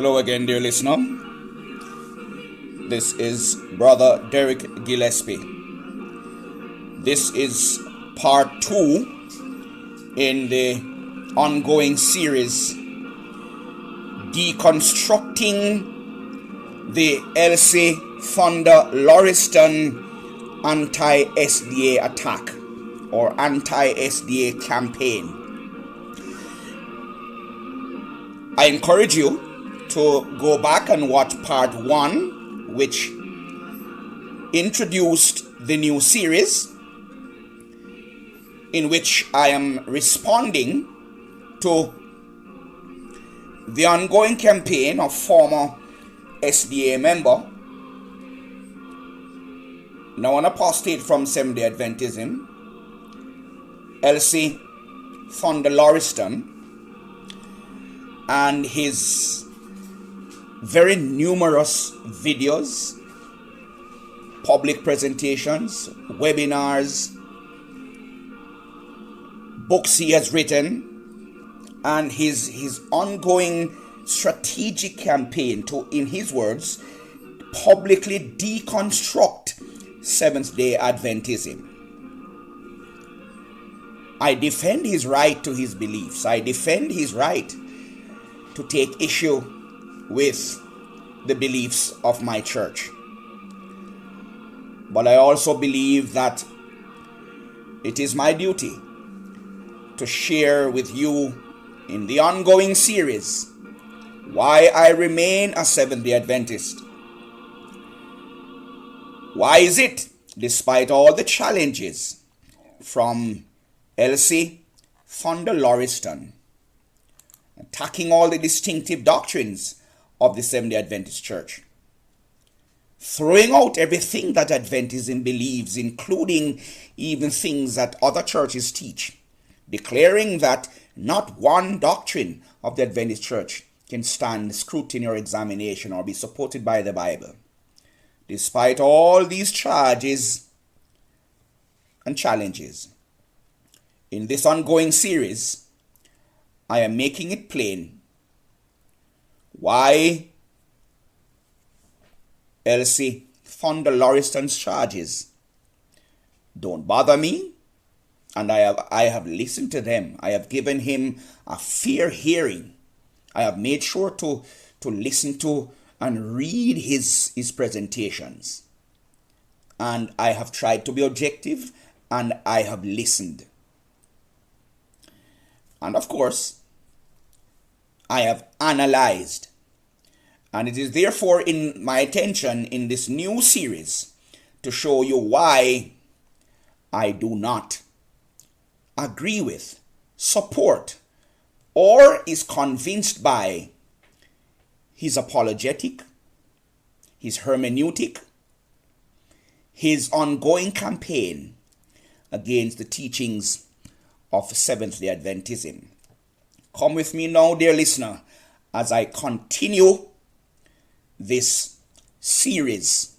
Hello again, dear listener. This is Brother Derrick Gillespie. This is part 2 in the ongoing series Deconstructing the Elce Thunder Lauriston Anti-SDA attack or Anti-SDA campaign. I encourage you to go back and watch part 1, which introduced the new series in which I am responding to the ongoing campaign of former SDA member, now an apostate from Seventh-day Adventism, Elce Thunder Lauriston, and his very numerous videos, public presentations, webinars, books he has written, and his ongoing strategic campaign to, in his words, publicly deconstruct Seventh-day Adventism. I defend his right to his beliefs. I defend his right to take issue with the beliefs of my church. But I also believe that it is my duty to share with you in the ongoing series why I remain a Seventh-day Adventist. Why is it, despite all the challenges from Elce Thunder Lauriston, attacking all the distinctive doctrines of the Seventh-day Adventist Church, throwing out everything that Adventism believes, including even things that other churches teach, declaring that not one doctrine of the Adventist Church can stand scrutiny or examination or be supported by the Bible. Despite all these charges and challenges, in this ongoing series, I am making it plain why Elce Thunder Lauriston's charges don't bother me, and I have listened to them. I have given him a fair hearing. I have made sure to listen to and read his presentations, and I have tried to be objective, and I have listened. And of course, I have analyzed. And it is therefore in my intention in this new series to show you why I do not agree with, support, or is convinced by his apologetic, his hermeneutic, his ongoing campaign against the teachings of Seventh-day Adventism. Come with me now, dear listener, as I continue this series.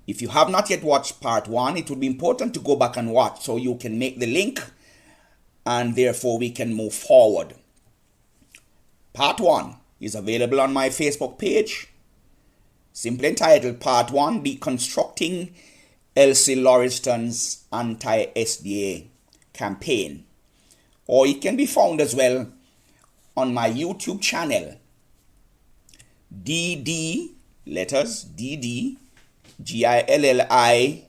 If you have not yet watched part 1, it would be important to go back and watch so you can make the link and therefore we can move forward. Part 1 is available on my Facebook page, simply entitled Part 1, Deconstructing Elce Lauriston's Anti-SDA Campaign. Or it can be found as well on my YouTube channel, DD, letters, DD, Gilliyt.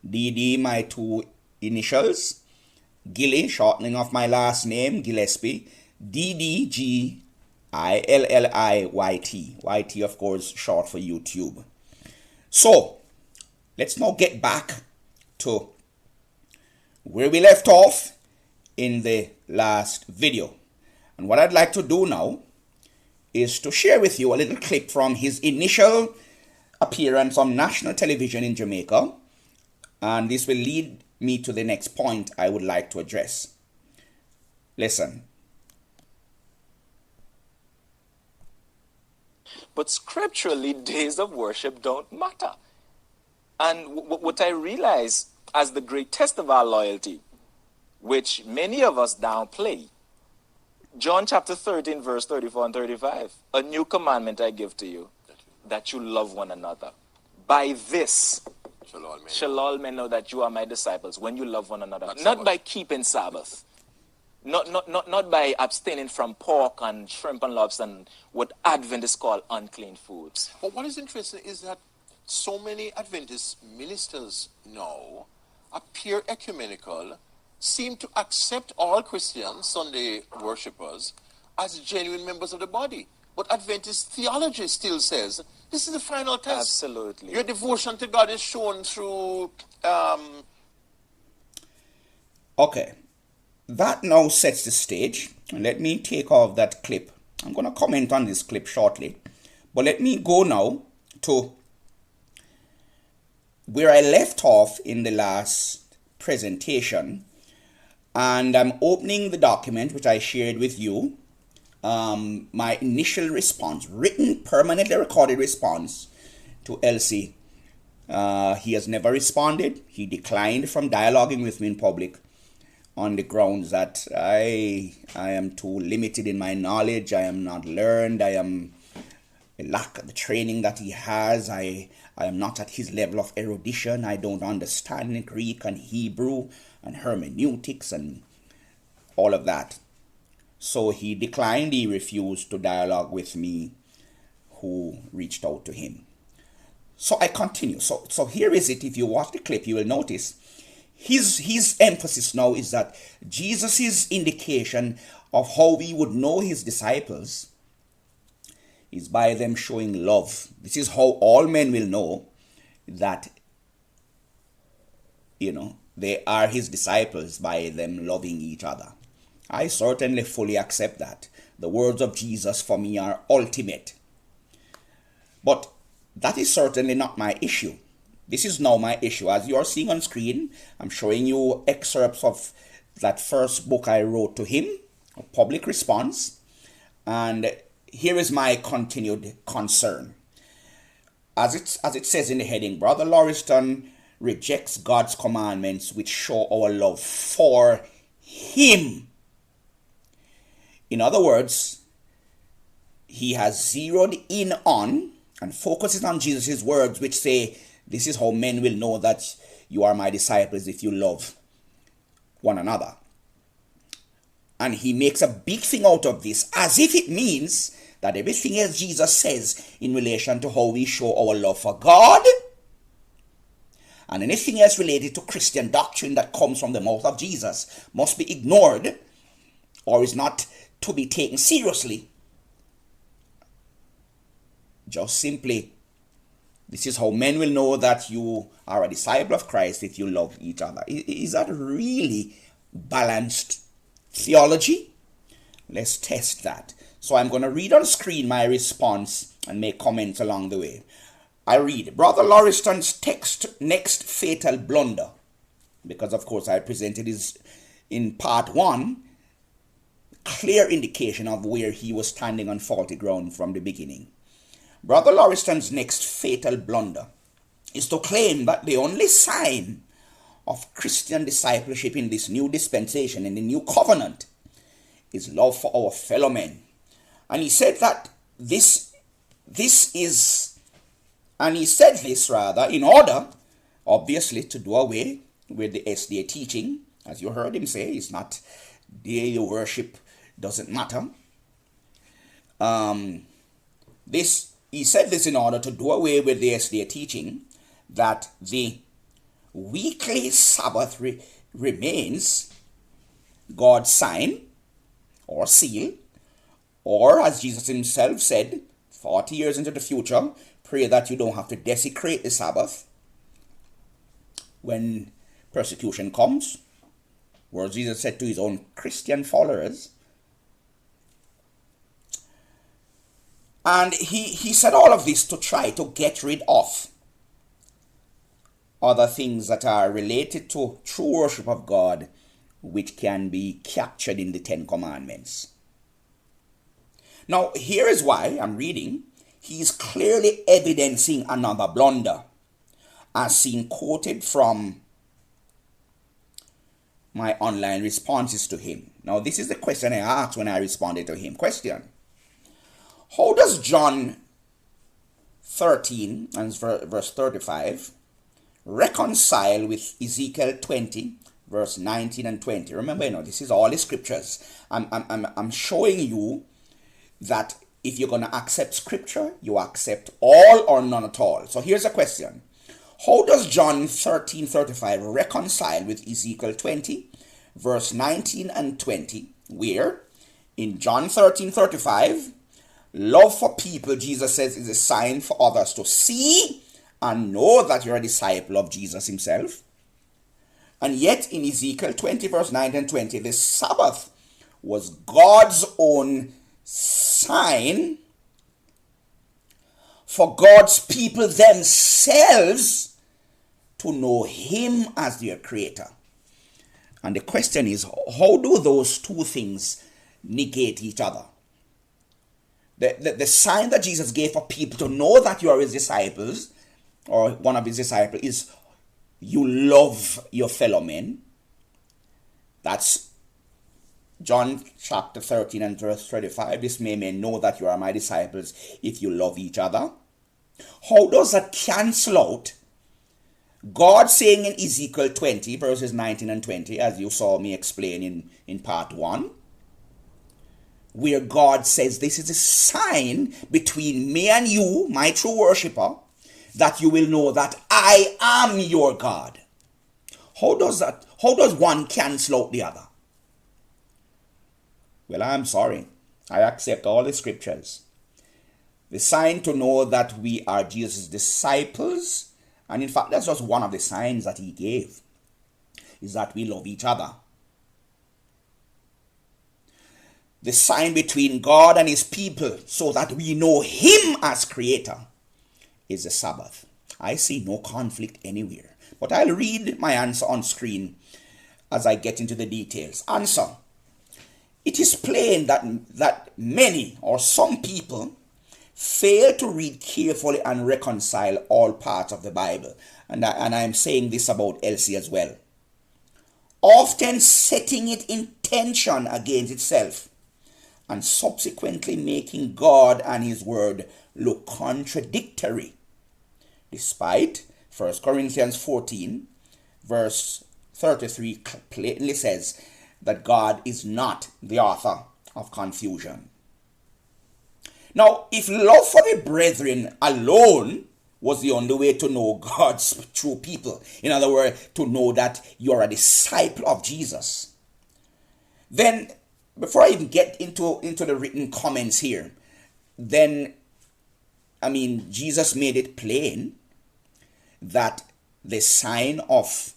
DD, my two initials, Gilly, shortening of my last name, Gillespie, DDGILLIYT. YT, of course, short for YouTube. So, let's now get back to where we left off in the last video. And what I'd like to do now is to share with you a little clip from his initial appearance on national television in Jamaica. And this will lead me to the next point I would like to address. Listen. But scripturally, days of worship don't matter. And what I realize as the great test of our loyalty, which many of us downplay, John chapter 13, verse 34 and 35. A new commandment I give to you, that you love one another. By this shall all men know that you are my disciples, when you love one another. Not by keeping Sabbath. Not by abstaining from pork and shrimp and lobster and what Adventists call unclean foods. But what is interesting is that so many Adventist ministers now appear ecumenical, seem to accept all Christians, Sunday worshippers, as genuine members of the body. But Adventist theology still says, this is the final test. Absolutely. Your devotion to God is shown through... Okay. That now sets the stage. Let me take off that clip. I'm going to comment on this clip shortly. But let me go now to where I left off in the last presentation. And I'm opening the document which I shared with you. My initial response, written, permanently recorded response to Elce. He has never responded. He declined from dialoguing with me in public on the grounds that I am too limited in my knowledge. I am not learned. I lack the training that he has. I am not at his level of erudition. I don't understand Greek and Hebrew and hermeneutics and all of that. So he declined. He refused to dialogue with me, who reached out to him. So I continue. So here is it. If you watch the clip, you will notice his emphasis now is that Jesus' indication of how we would know his disciples is by them showing love. This is how all men will know that, they are his disciples, by them loving each other. I certainly fully accept that. The words of Jesus for me are ultimate. But that is certainly not my issue. This is now my issue. As you are seeing on screen, I'm showing you excerpts of that first book I wrote to him, a public response. And here is my continued concern. As it says in the heading, Brother Lauriston rejects God's commandments which show our love for him. In other words, he has zeroed in on and focuses on Jesus' words which say, this is how men will know that you are my disciples, if you love one another. And he makes a big thing out of this, as if it means that everything else Jesus says in relation to how we show our love for God, and anything else related to Christian doctrine that comes from the mouth of Jesus, must be ignored or is not to be taken seriously. Just simply, this is how men will know that you are a disciple of Christ, if you love each other. Is that really balanced theology? Let's test that. So I'm going to read on screen my response and make comments along the way. I read, Brother Lauriston's text, next fatal blunder, because of course I presented his, in part 1, clear indication of where he was standing on faulty ground from the beginning. Brother Lauriston's next fatal blunder is to claim that the only sign of Christian discipleship in this new dispensation, in the new covenant, is love for our fellow men. And he said that this is, and he said this rather in order, obviously, to do away with the SDA teaching. As you heard him say, it's not the worship doesn't matter. He said this in order to do away with the SDA teaching that the weekly Sabbath remains God's sign or seal, or as Jesus himself said, 40 years into the future, pray that you don't have to desecrate the Sabbath when persecution comes. Words Jesus said to his own Christian followers. And he said all of this to try to get rid of other things that are related to true worship of God, which can be captured in the Ten Commandments. Now, here is why I'm reading. He is clearly evidencing another blunder, as seen quoted from my online responses to him. Now, this is the question I asked when I responded to him. Question: how does John 13 and verse 35 reconcile with Ezekiel 20 verse 19 and 20? Remember, this is all the scriptures. I'm showing you that if you're going to accept scripture, you accept all or none at all. So here's a question: how does John 13:35 reconcile with Ezekiel 20 verse 19 and 20, where in John 13:35, love for people, Jesus says, is a sign for others to see and know that you're a disciple of Jesus himself. And yet in Ezekiel 20 verse 9 and 20, the Sabbath was God's own sign for God's people themselves to know him as their creator. And the question is, how do those two things negate each other? The sign that Jesus gave for people to know that you are his disciples, or one of his disciples, is you love your fellow men. That's John chapter 13 and verse 35. This may men know that you are my disciples if you love each other. How does that cancel out God saying in Ezekiel 20 verses 19 and 20, as you saw me explain in part 1, where God says this is a sign between me and you, my true worshipper, that you will know that I am your God? How does one cancel out the other? Well, I'm sorry. I accept all the scriptures. The sign to know that we are Jesus' disciples, and in fact that's just one of the signs that he gave, is that we love each other. The sign between God and his people so that we know him as creator is the Sabbath. I see no conflict anywhere. But I'll read my answer on screen as I get into the details. Answer: it is plain that many or some people fail to read carefully and reconcile all parts of the Bible. And I'm saying this about Elce as well. Often setting it in tension against itself, and subsequently making God and his word look contradictory, despite 1 Corinthians 14 verse 33 plainly says that God is not the author of confusion. Now, if love for the brethren alone was the only way to know God's true people, in other words, to know that you are a disciple of Jesus, then before I even get into the written comments here, then, Jesus made it plain that the sign of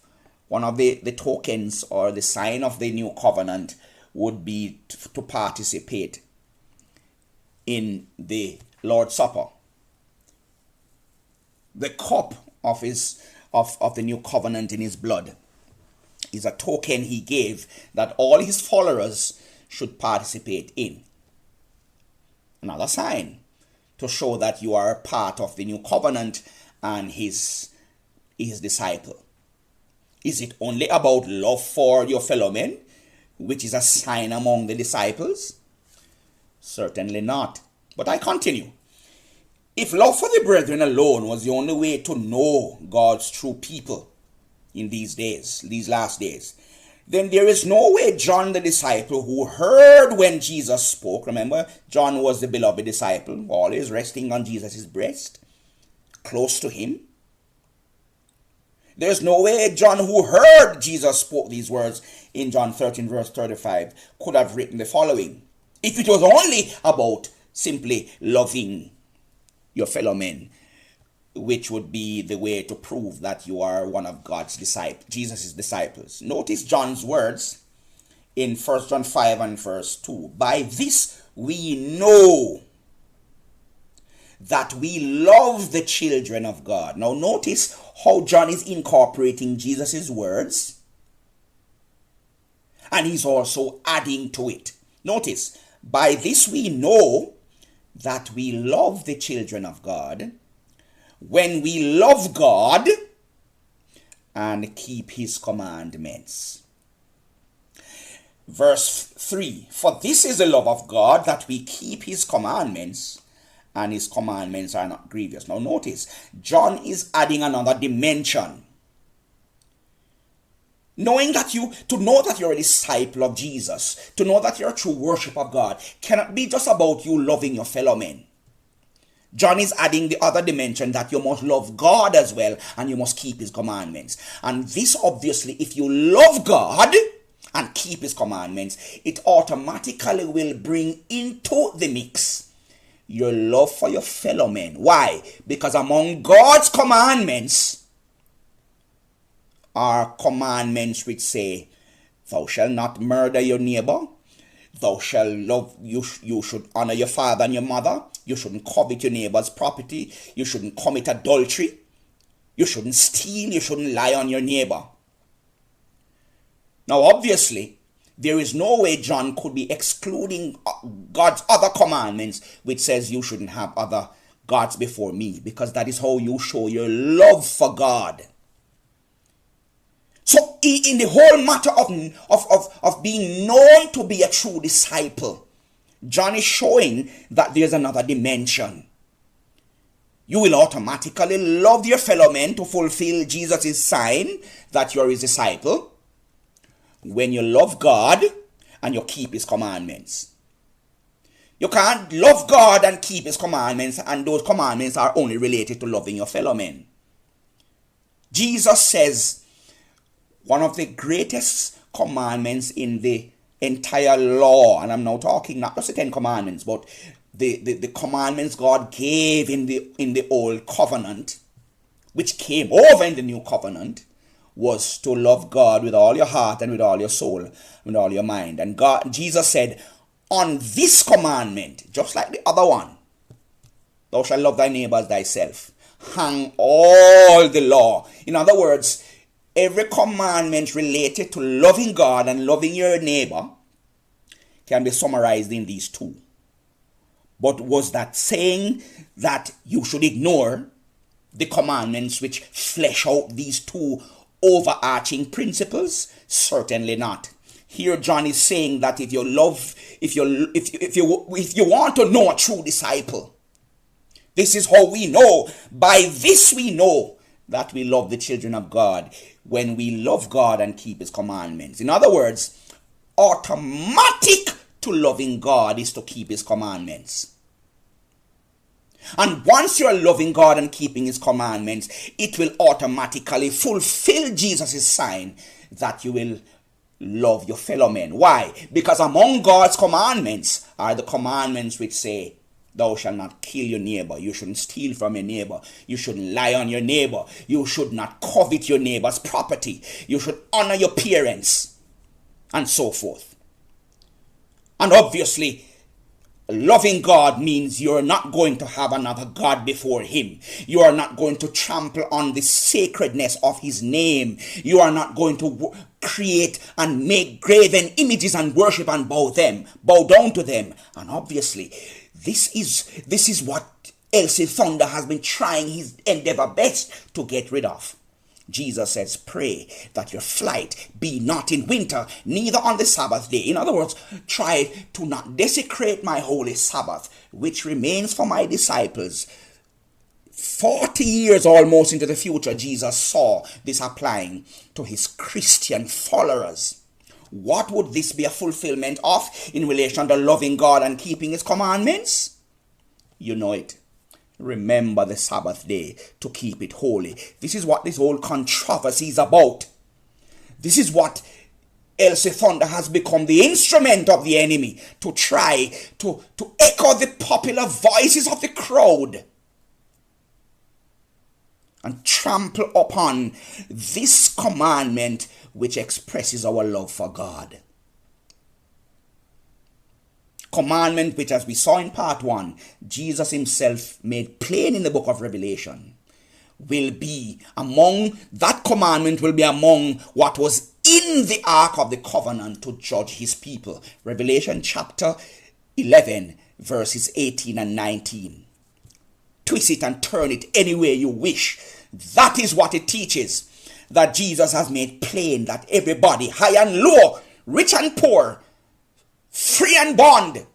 one of the tokens or the sign of the new covenant would be to participate in the Lord's Supper. The cup of the new covenant in his blood is a token he gave that all his followers should participate in. Another sign to show that you are part of the new covenant and his disciple. Is it only about love for your fellow men, which is a sign among the disciples? Certainly not. But I continue. If love for the brethren alone was the only way to know God's true people in these days, these last days, then there is no way John the disciple, who heard when Jesus spoke, remember, John was the beloved disciple, always resting on Jesus' breast, close to him. There's no way John, who heard Jesus spoke these words in John 13 verse 35, could have written the following, if it was only about simply loving your fellow men, which would be the way to prove that you are one of God's disciples, Jesus' disciples. Notice John's words in 1 John 5 and verse 2. By this we know that we love the children of God. Now notice how John is incorporating Jesus' words, and he's also adding to it. Notice, by this we know that we love the children of God, when we love God and keep his commandments. Verse 3, for this is the love of God, that we keep his commandments, and his commandments are not grievous. Now notice, John is adding another dimension. To know that you're a disciple of Jesus, to know that you're a true worship of God, cannot be just about you loving your fellow men. John is adding the other dimension, that you must love God as well, and you must keep his commandments. And this, obviously, if you love God and keep his commandments, it automatically will bring into the mix your love for your fellow men. Why? Because among God's commandments are commandments which say, thou shalt not murder your neighbor, thou shalt love, you should honor your father and your mother, you shouldn't covet your neighbor's property, you shouldn't commit adultery, you shouldn't steal, you shouldn't lie on your neighbor. Now obviously, there is no way John could be excluding God's other commandments, which says you shouldn't have other gods before me, because that is how you show your love for God. So in the whole matter of being known to be a true disciple, John is showing that there's another dimension. You will automatically love your fellow men to fulfill Jesus' sign that you're his disciple when you love God and you keep his commandments. You can't love God and keep his commandments, and those commandments are only related to loving your fellow men. Jesus says one of the greatest commandments in the entire law, and I'm now talking not just the 10 commandments, but the commandments God gave in the old covenant, which came over in the new covenant, was to love God with all your heart and with all your soul, with all your mind. And Jesus said, on this commandment, just like the other one, thou shalt love thy neighbor as thyself, hang all the law. In other words, every commandment related to loving God and loving your neighbor can be summarized in these two. But was that saying that you should ignore the commandments which flesh out these two overarching principles? Certainly not. Here John is saying that if you want to know a true disciple, this is how we know. By this we know that we love the children of God, when we love God and keep his commandments. In other words, automatic to loving God is to keep his commandments. And once you're loving God and keeping his commandments, it will automatically fulfill Jesus' sign that you will love your fellow men. Why? Because among God's commandments are the commandments which say, thou shalt not kill your neighbor, you shouldn't steal from your neighbor, you shouldn't lie on your neighbor, you should not covet your neighbor's property, you should honor your parents, and so forth. And obviously, loving God means you're not going to have another God before him. You are not going to trample on the sacredness of his name. You are not going to create and make graven images and worship and bow down to them. And obviously, this is what Elce Thunder has been trying his endeavor best to get rid of. Jesus says, pray that your flight be not in winter, neither on the Sabbath day. In other words, try to not desecrate my holy Sabbath, which remains for my disciples. 40 years almost into the future, Jesus saw this applying to his Christian followers. What would this be a fulfillment of in relation to loving God and keeping his commandments? You know it. Remember the Sabbath day to keep it holy. This is what this whole controversy is about. This is what Elce Thunder has become the instrument of the enemy to try to echo the popular voices of the crowd and trample upon this commandment which expresses our love for God. Commandment which, as we saw in part 1, Jesus himself made plain in the book of Revelation, will be among what was in the Ark of the Covenant to judge his people. Revelation chapter 11 verses 18 and 19. Twist it and turn it any way you wish. That is what it teaches, that Jesus has made plain that everybody, high and low, rich and poor, free and bond.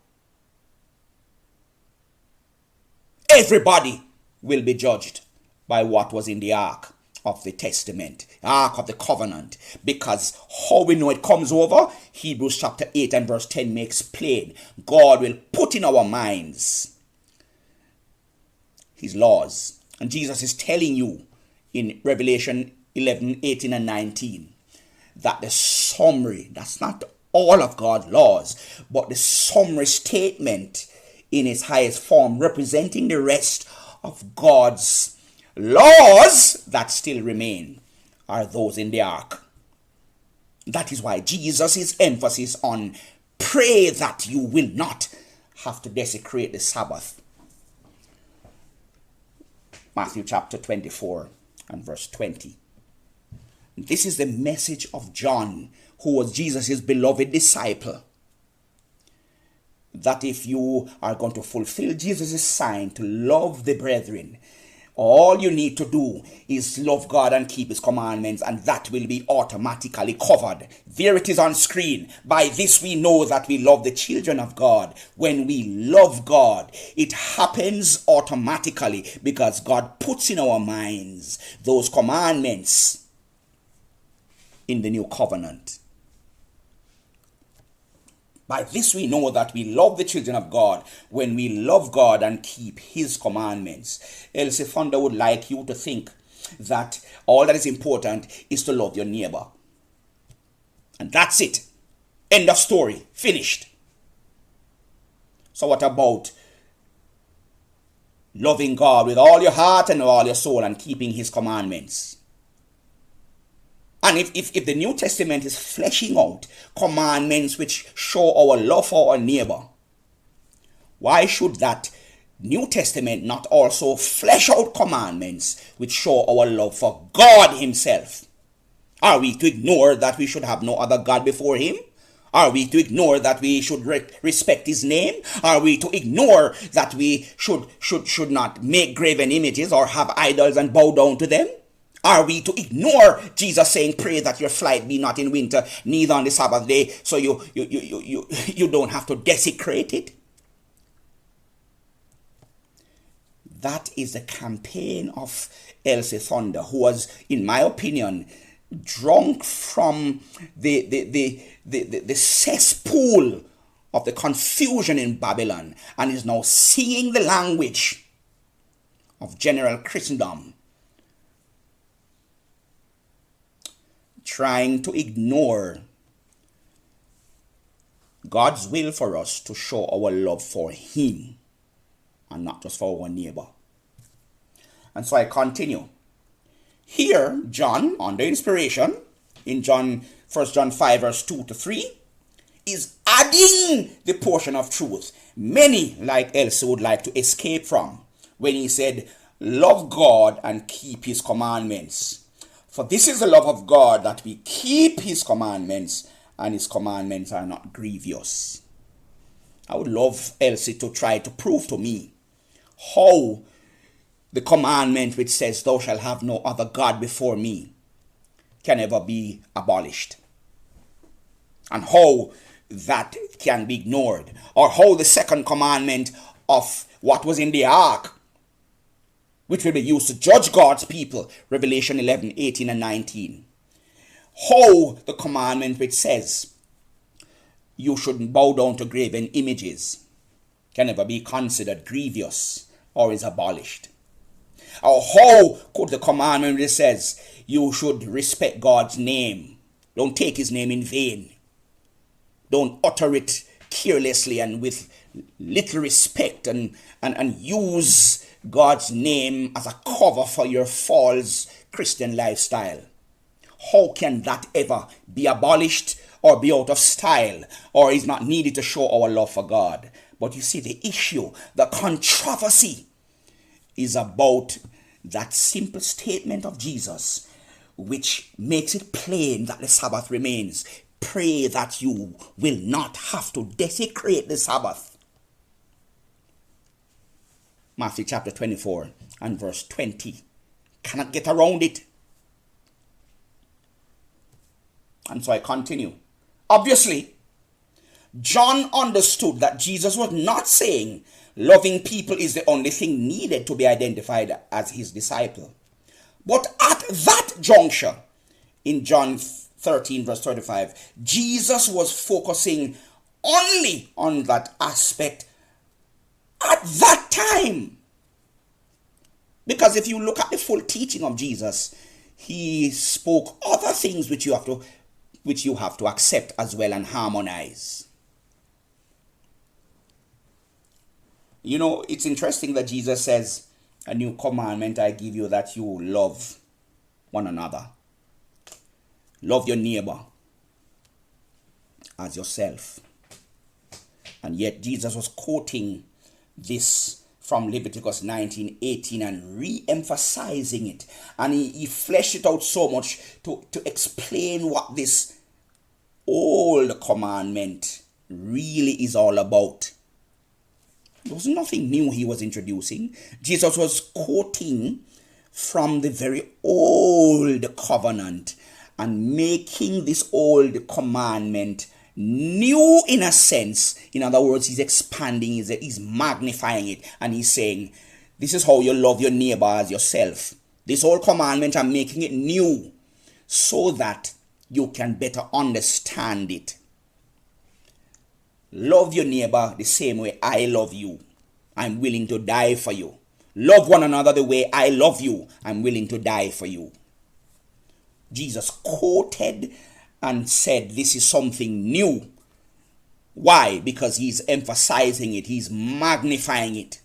Everybody will be judged by what was in the ark of the testament, ark of the covenant, because how we know it comes over, Hebrews chapter 8 and verse 10 makes plain. God will put in our minds his laws. And Jesus is telling you in Revelation 11, 18 and 19 that the summary, that's not all of God's laws, but the summary statement in its highest form representing the rest of God's laws that still remain are those in the ark. That is why Jesus' emphasis on pray that you will not have to desecrate the Sabbath. Matthew chapter 24 and verse 20. This is the message of John, who was Jesus' beloved disciple. That if you are going to fulfill Jesus' sign to love the brethren, all you need to do is love God and keep his commandments, and that will be automatically covered. There it is on screen. By this we know that we love the children of God. When we love God, it happens automatically because God puts in our minds those commandments in the new covenant. By this we know that we love the children of God when we love God and keep his commandments. Elce Thunder would like you to think that all that is important is to love your neighbor. And that's it. End of story. Finished. So what about loving God with all your heart and all your soul and keeping his commandments? And if the New Testament is fleshing out commandments which show our love for our neighbor, why should that New Testament not also flesh out commandments which show our love for God himself? Are we to ignore that we should have no other God before him? Are we to ignore that we should respect his name? Are we to ignore that we should not make graven images or have idols and bow down to them? Are we to ignore Jesus saying, pray that your flight be not in winter, neither on the Sabbath day, so you don't have to desecrate it? That is the campaign of Elce Thunder, who was, in my opinion, drunk from the cesspool of the confusion in Babylon, and is now singing the language of general Christendom, trying to ignore God's will for us to show our love for him and not just for our neighbor. And so I continue. Here, John, under inspiration, in 1 John 5 verse 2 to 3, is adding the portion of truth many like Elce would like to escape from when he said, love God and keep his commandments. For this is the love of God, that we keep his commandments, and his commandments are not grievous. I would love Elce to try to prove to me how the commandment which says, thou shalt have no other God before me, can ever be abolished. And how that can be ignored. Or how the second commandment of what was in the ark, which will be used to judge God's people, Revelation 11, 18 and 19. How the commandment which says you shouldn't bow down to graven images can never be considered grievous or is abolished. Or how could the commandment which says you should respect God's name, don't take his name in vain, don't utter it carelessly and with little respect and use God's name as a cover for your false Christian lifestyle. How can that ever be abolished or be out of style or is not needed to show our love for God? But you see, the issue, the controversy is about that simple statement of Jesus, which makes it plain that the Sabbath remains. Pray that you will not have to desecrate the Sabbath. Matthew chapter 24 and verse 20. Cannot get around it. And so I continue. Obviously, John understood that Jesus was not saying loving people is the only thing needed to be identified as his disciple. But at that juncture, in John 13 verse 35, Jesus was focusing only on that aspect at that time. Because if you look at the full teaching of Jesus, he spoke other things which you have to accept as well and harmonize. You know, it's interesting that Jesus says, a new commandment I give you, that you love one another. Love your neighbor as yourself. And yet Jesus was quoting this from Leviticus 19:18 and re-emphasizing it. And he fleshed it out so much to explain what this old commandment really is all about. There was nothing new he was introducing. Jesus was quoting from the very old covenant and making this old commandment new in a sense. In other words, he's expanding, he's magnifying it, and he's saying, this is how you love your neighbor as yourself. This old commandment, I'm making it new so that you can better understand it. Love your neighbor the same way I love you. I'm willing to die for you. Love one another the way I love you. I'm willing to die for you. Jesus quoted and said this is something new. Why? Because he's emphasizing it. He's magnifying it.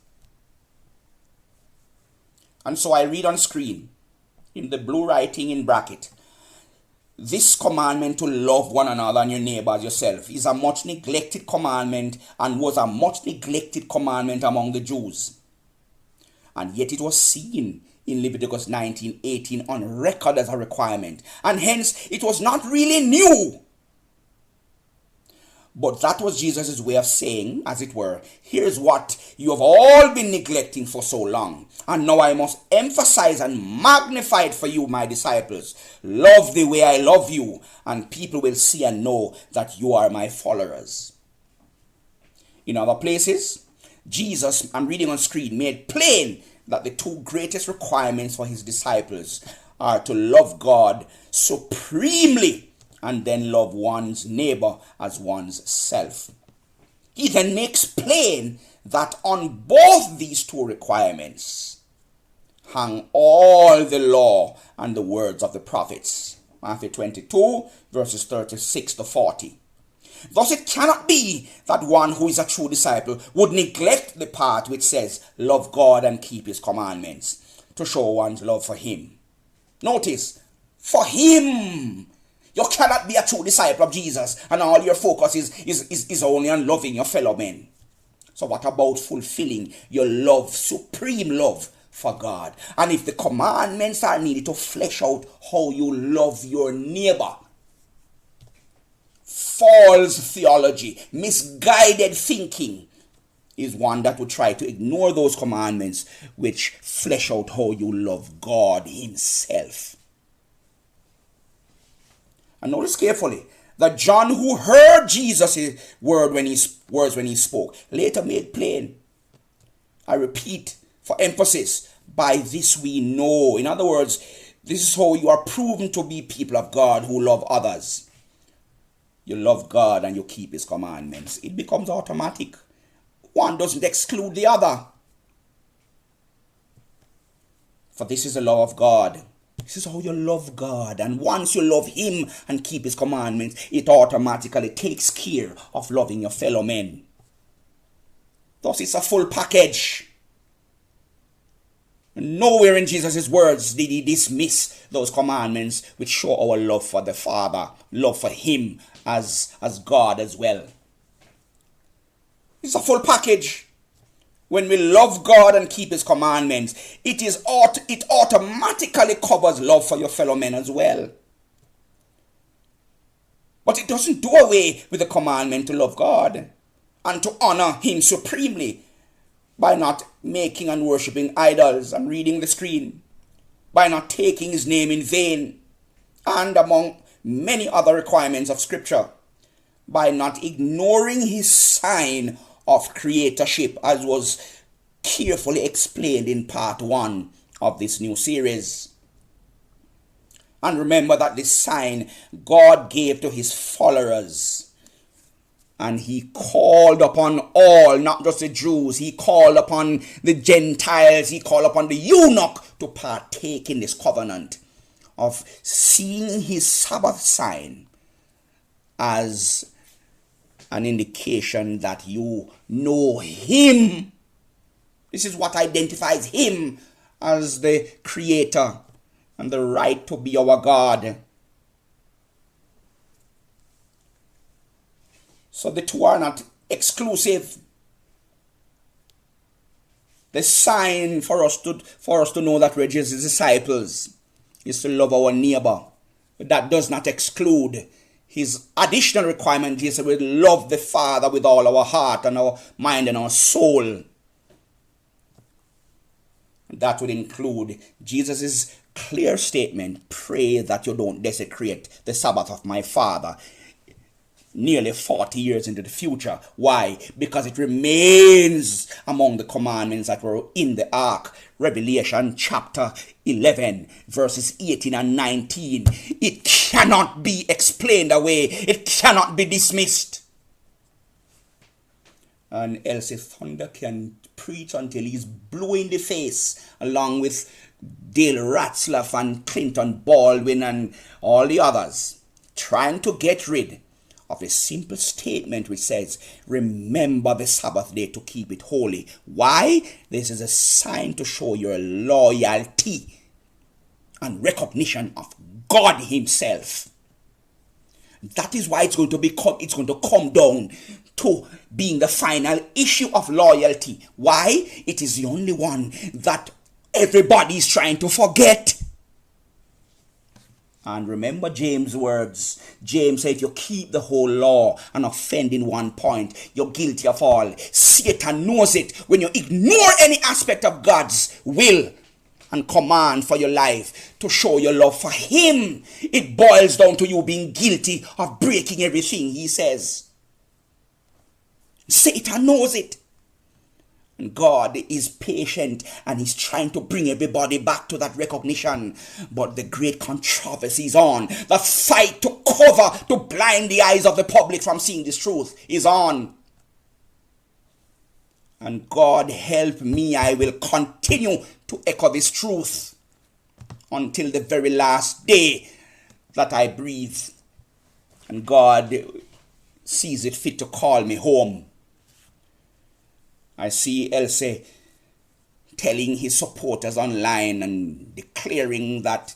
And so I read on screen, in the blue writing in bracket, this commandment to love one another and your neighbor as yourself is a much neglected commandment and was a much neglected commandment among the Jews. And yet it was seen in Leviticus 19:18 on record as a requirement. And hence it was not really new. But that was Jesus' way of saying, as it were, here's what you have all been neglecting for so long. And now I must emphasize and magnify it for you, my disciples. Love the way I love you, and people will see and know that you are my followers. In other places, Jesus, I'm reading on screen, made plain that the two greatest requirements for his disciples are to love God supremely and then love one's neighbor as one's self. He then makes plain that on both these two requirements hang all the law and the words of the prophets. Matthew 22 verses 36 to 40. Thus it cannot be that one who is a true disciple would neglect the part which says love God and keep his commandments to show one's love for him. Notice, for him. You cannot be a true disciple of Jesus and all your focus is only on loving your fellow men. So what about fulfilling your love, supreme love for God? And if the commandments are needed to flesh out how you love your neighbor, false theology, misguided thinking is one that would try to ignore those commandments which flesh out how you love God himself. And notice carefully that John, who heard Jesus' words when he spoke, later made plain, I repeat for emphasis, by this we know. In other words, this is how you are proven to be people of God who love others. You love God and you keep his commandments. It becomes automatic. One doesn't exclude the other. For this is the law of God. This is how you love God. And once you love him and keep his commandments, it automatically takes care of loving your fellow men. Thus it's a full package. Nowhere in Jesus' words did he dismiss those commandments which show our love for the Father, love for him as God as well. It's a full package. When we love God and keep his commandments, it automatically covers love for your fellow men as well. But it doesn't do away with the commandment to love God and to honor him supremely by not making and worshipping idols and reading the screen, by not taking his name in vain, and among many other requirements of Scripture. by not ignoring his sign of creatorship, as was carefully explained in part 1 of this new series. And remember that this sign God gave to his followers. And he called upon all, not just the Jews. He called upon the Gentiles. He called upon the eunuch to partake in this covenant of seeing his Sabbath sign as an indication that you know him. This is what identifies him as the creator and the right to be our God. So the two are not exclusive. The sign for us to know that we're Jesus' disciples is to love our neighbor. But that does not exclude his additional requirement. Jesus will love the Father with all our heart and our mind and our soul. And that would include Jesus' clear statement, pray that you don't desecrate the Sabbath of my Father, nearly 40 years into the future. Why? Because it remains among the commandments that were in the ark. Revelation chapter 11 verses 18 and 19. It cannot be explained away. It cannot be dismissed. And Elce Thunder can preach until he's blue in the face, along with Dale Ratzlaff and Clinton Baldwin and all the others, trying to get rid of a simple statement which says, remember the Sabbath day to keep it holy. Why? This is a sign to show your loyalty and recognition of God himself. That is why it's going to come down to being the final issue of loyalty. Why? It is the only one that everybody is trying to forget. And remember James' words. James said, if you keep the whole law and offend in one point, you're guilty of all. Satan knows it. When you ignore any aspect of God's will and command for your life to show your love for him, it boils down to you being guilty of breaking everything he says. Satan knows it. And God is patient and he's trying to bring everybody back to that recognition. But the great controversy is on. The fight to cover, to blind the eyes of the public from seeing this truth is on. And God help me, I will continue to echo this truth until the very last day that I breathe. And God sees it fit to call me home. I see Elce telling his supporters online and declaring that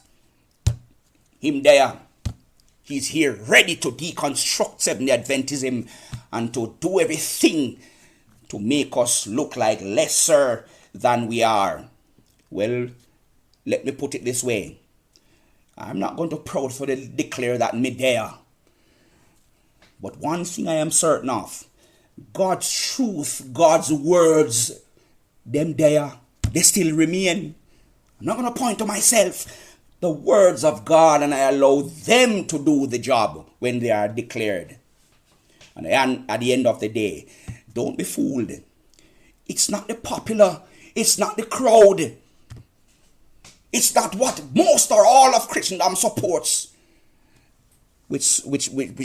him there, he's here ready to deconstruct Seventh-day Adventism and to do everything to make us look like lesser than we are. Well, let me put it this way. I'm not going to proudly declare that me there. But one thing I am certain of, God's truth, God's words, them there, they still remain. I'm not going to point to myself. The words of God, and I allow them to do the job when they are declared. And at the end of the day, don't be fooled. It's not the popular, it's not the crowd. It's not what most or all of Christendom supports, which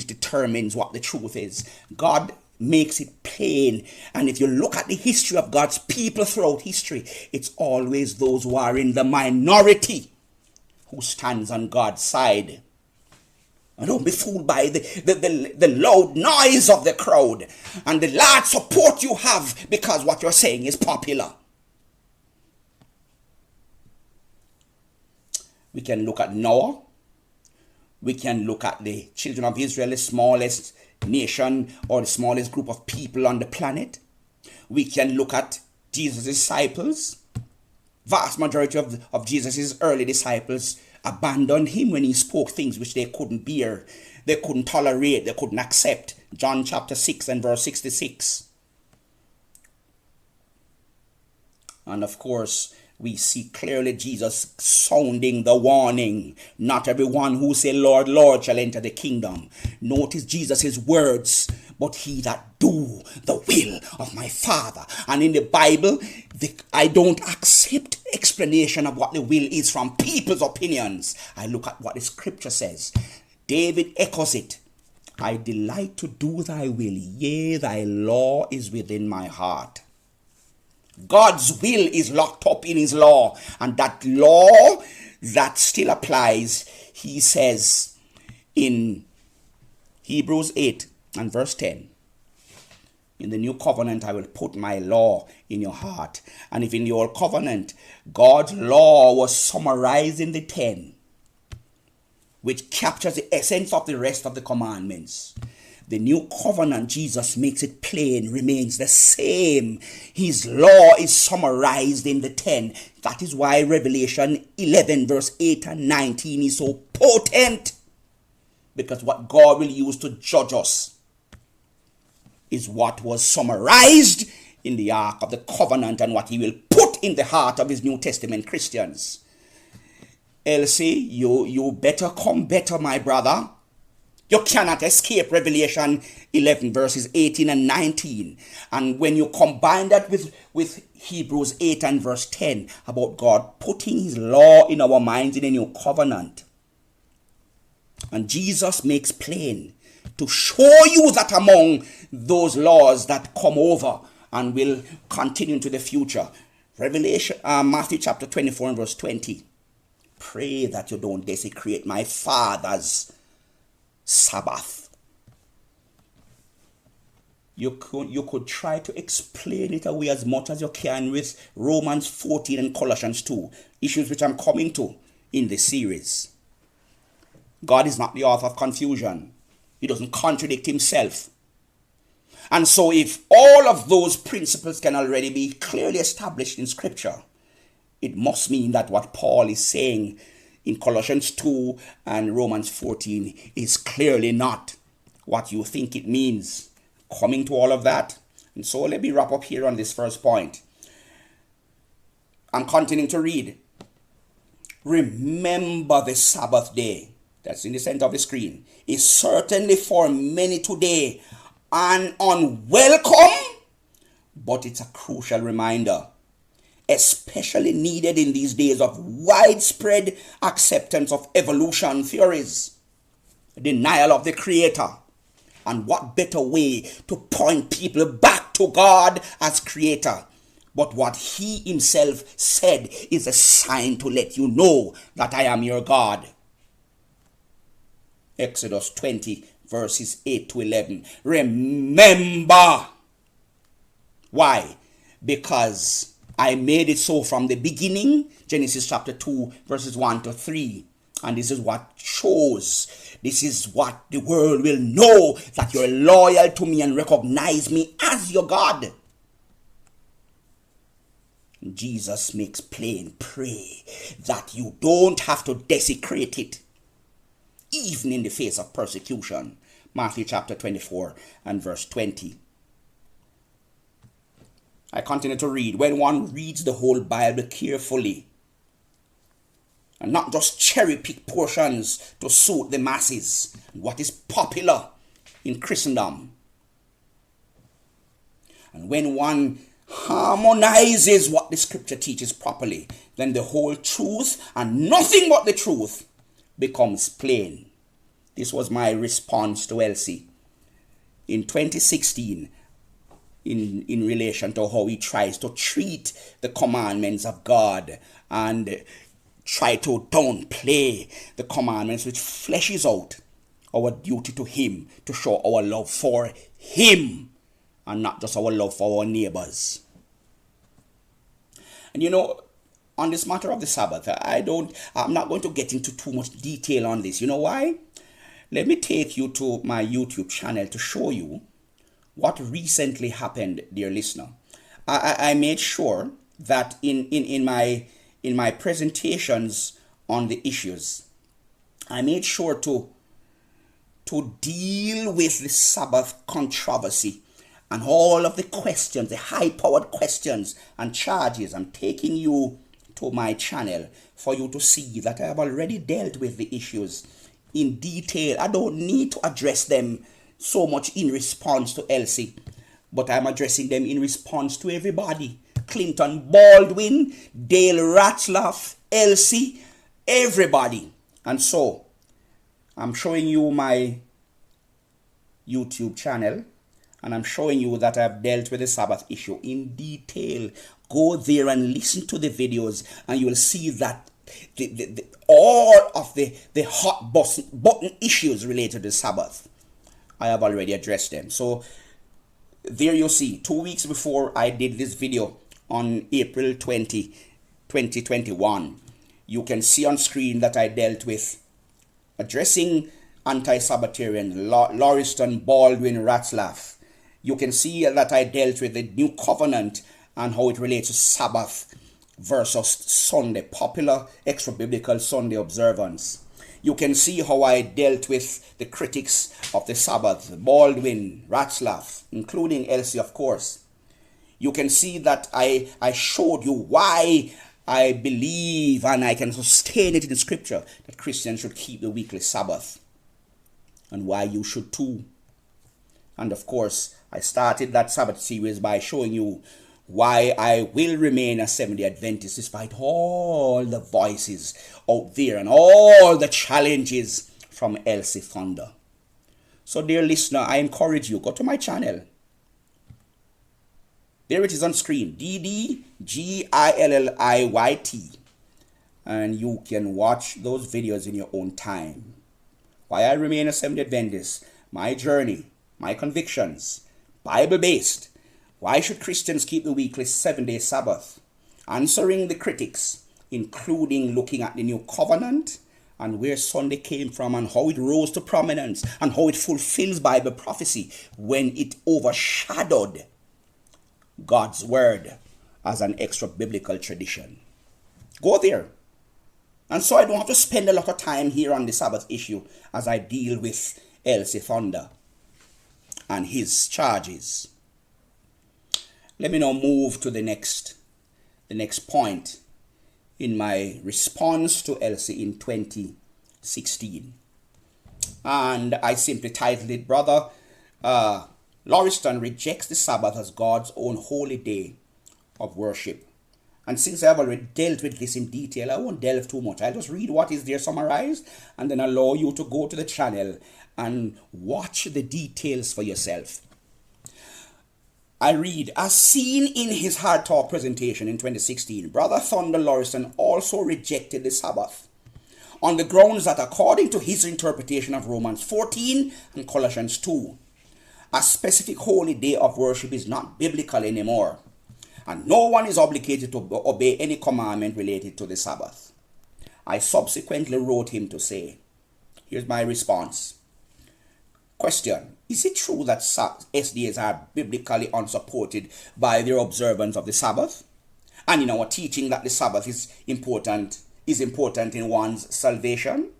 determines what the truth is. God makes it plain. And if you look at the history of God's people throughout history, it's always those who are in the minority who stands on God's side. And don't be fooled by the loud noise of the crowd and the large support you have because what you're saying is popular. We can look at Noah. We can look at the children of Israel, the smallest nation or the smallest group of people on the planet. We can look at Jesus' disciples. Vast majority of Jesus' early disciples abandoned him when he spoke things which they couldn't bear, they couldn't tolerate, they couldn't accept. John chapter 6 and verse 66. And of course, we see clearly Jesus sounding the warning. Not everyone who say, Lord, Lord, shall enter the kingdom. Notice Jesus' words, but he that do the will of my Father. And in the Bible, I don't accept explanation of what the will is from people's opinions. I look at what the scripture says. David echoes it. I delight to do thy will, yea, thy law is within my heart. God's will is locked up in his law, and that law that still applies. He says in Hebrews 8 and verse 10, in the new covenant I will put my law in your heart. And if in the old covenant God's law was summarized in the 10, which captures the essence of the rest of the commandments, the new covenant, Jesus makes it plain, remains the same. His law is summarized in the 10. That is why Revelation 11 verse 8 and 19 is so potent. Because what God will use to judge us is what was summarized in the Ark of the Covenant and what he will put in the heart of his New Testament Christians. Elce, you better come better, my brother. You cannot escape Revelation 11 verses 18 and 19. And when you combine that with Hebrews 8 and verse 10 about God putting his law in our minds in a new covenant. And Jesus makes plain to show you that among those laws that come over and will continue into the future. Matthew chapter 24 and verse 20. Pray that you don't desecrate my Father's Sabbath. You could try to explain it away as much as you can with Romans 14 and Colossians 2, issues which I'm coming to in this series. God is not the author of confusion. He doesn't contradict himself. And so if all of those principles can already be clearly established in Scripture, it must mean that what Paul is saying in Colossians 2 and Romans 14 is clearly not what you think it means. Coming to all of that. And so let me wrap up here on this first point. I'm continuing to read. Remember the Sabbath day. That's in the center of the screen. Is certainly for many today an unwelcome, but it's a crucial reminder. Especially needed in these days of widespread acceptance of evolution theories, denial of the Creator. And what better way to point people back to God as Creator? But what he himself said is a sign to let you know that I am your God. Exodus 20 verses 8 to 11. Remember. Why? Because I made it so from the beginning. Genesis chapter 2 verses 1 to 3. And this is what shows. This is what the world will know, that you're loyal to me and recognize me as your God. Jesus makes plain, pray that you don't have to desecrate it, even in the face of persecution. Matthew chapter 24 and verse 20. I continue to read. When one reads the whole Bible carefully, and not just cherry pick portions to suit the masses, what is popular in Christendom, and when one harmonizes what the Scripture teaches properly, then the whole truth and nothing but the truth becomes plain. This was my response to Elce in 2016 in relation to how he tries to treat the commandments of God and try to downplay the commandments, which fleshes out our duty to him, to show our love for him and not just our love for our neighbors. And you know, on this matter of the Sabbath, I'm not going to get into too much detail on this. You know why? Let me take you to my YouTube channel to show you what recently happened, dear listener. I made sure that in my presentations on the issues, I made sure to deal with the Sabbath controversy and all of the questions, the high-powered questions and charges. I'm taking you to my channel for you to see that I have already dealt with the issues in detail. I don't need to address them so much in response to Elce, but I'm addressing them in response to everybody. Clinton Baldwin, Dale Ratzlaff, Elce, everybody. And so, I'm showing you my YouTube channel, and I'm showing you that I've dealt with the Sabbath issue in detail. Go there and listen to the videos, and you will see that all of the hot button issues related to Sabbath, I have already addressed them. So there you see, 2 weeks before I did this video on April 20, 2021, you can see on screen that I dealt with addressing anti-Sabbatarian Lauriston, Baldwin, Ratzlaff. You can see that I dealt with the new covenant and how it relates to Sabbath versus Sunday, popular extra-biblical Sunday observance. You can see how I dealt with the critics of the Sabbath, Baldwin, Ratzlaff, including Elce, of course. You can see that I showed you why I believe, and I can sustain it in Scripture, that Christians should keep the weekly Sabbath, and why you should too. And of course, I started that Sabbath series by showing you why I will remain a Seventh-day Adventist despite all the voices out there and all the challenges from Elce Thunder. So dear listener, I encourage you, go to my channel. There it is on screen, DDGILLIYT, and you can watch those videos in your own time. Why I remain a Seventh-day Adventist, my journey, my convictions, Bible-based. Why should Christians keep the weekly 7-day Sabbath? Answering the critics, including looking at the new covenant and where Sunday came from and how it rose to prominence and how it fulfills Bible prophecy when it overshadowed God's word as an extra biblical tradition. Go there. And so I don't have to spend a lot of time here on the Sabbath issue as I deal with Elce Thunder and his charges. Let me now move to the next point in my response to Elce in 2016. And I simply titled it, Brother Lauriston rejects the Sabbath as God's own holy day of worship. And since I have already dealt with this in detail, I won't delve too much. I'll just read what is there summarized and then allow you to go to the channel and watch the details for yourself. I read, as seen in his Hard Talk presentation in 2016, Brother Thunder Lauriston also rejected the Sabbath on the grounds that according to his interpretation of Romans 14 and Colossians 2, a specific holy day of worship is not biblical anymore, and no one is obligated to obey any commandment related to the Sabbath. I subsequently wrote him to say, here's my response. Question, is it true that SDAs are biblically unsupported by their observance of the Sabbath? And in our teaching that the Sabbath is important in one's salvation?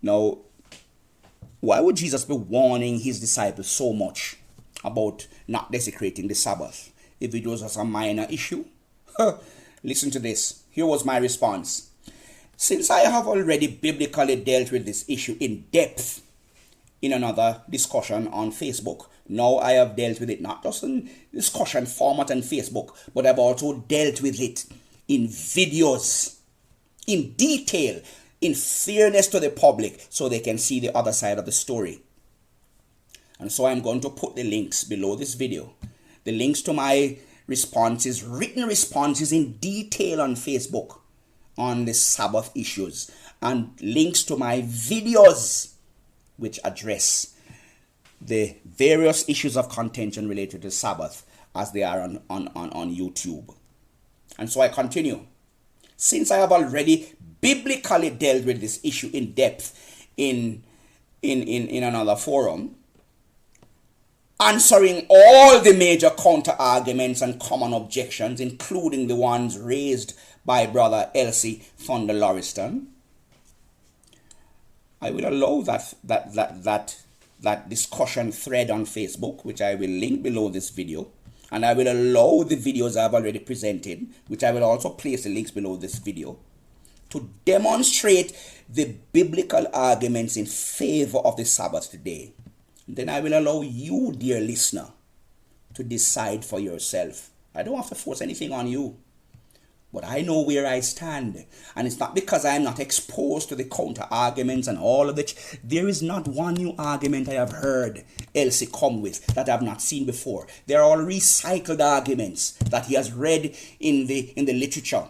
Now, why would Jesus be warning his disciples so much about not desecrating the Sabbath if it was a minor issue? Listen to this. Here was my response. Since I have already biblically dealt with this issue in depth in another discussion on Facebook, now I have dealt with it not just in discussion format on Facebook, but I've also dealt with it in videos, in detail, in fairness to the public, so they can see the other side of the story. And so I'm going to put the links below this video. The links to my responses, written responses in detail on Facebook on the Sabbath issues, and links to my videos which address the various issues of contention related to Sabbath as they are on YouTube. And so I continue. Since I have already biblically dealt with this issue in depth in another forum, answering all the major counter-arguments and common objections, including the ones raised by Brother Elce Thunder Lauriston, I will allow that discussion thread on Facebook, which I will link below this video, And I will allow the videos I've already presented, which I will also place the links below this video, to demonstrate the biblical arguments in favor of the Sabbath today. Then I will allow you, dear listener, to decide for yourself. I don't have to force anything on you, but I know where I stand. And it's not because I am not exposed to the counter arguments and all of it. There is not one new argument I have heard Elce come with that I have not seen before. They're all recycled arguments that he has read in the literature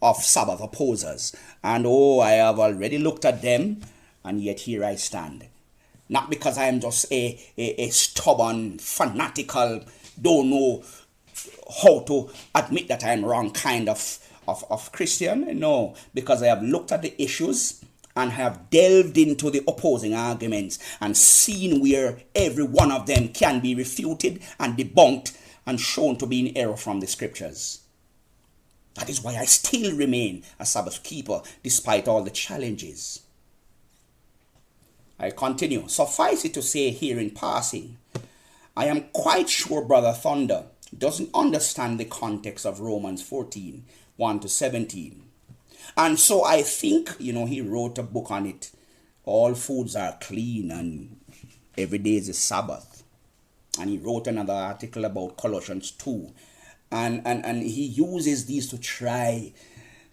of Sabbath opposers. And I have already looked at them, and yet here I stand. Not because I am just a stubborn, fanatical, don't know how to admit that I am wrong kind of Christian. No, because I have looked at the issues and have delved into the opposing arguments and seen where every one of them can be refuted and debunked and shown to be in error from the scriptures. That is why I still remain a Sabbath keeper despite all the challenges. I continue. Suffice it to say here in passing, I am quite sure Brother Thunder doesn't understand the context of Romans 14, 1 to 17. And so I think, he wrote a book on it. All foods are clean and every day is a Sabbath. And he wrote another article about Colossians 2. And he uses these to try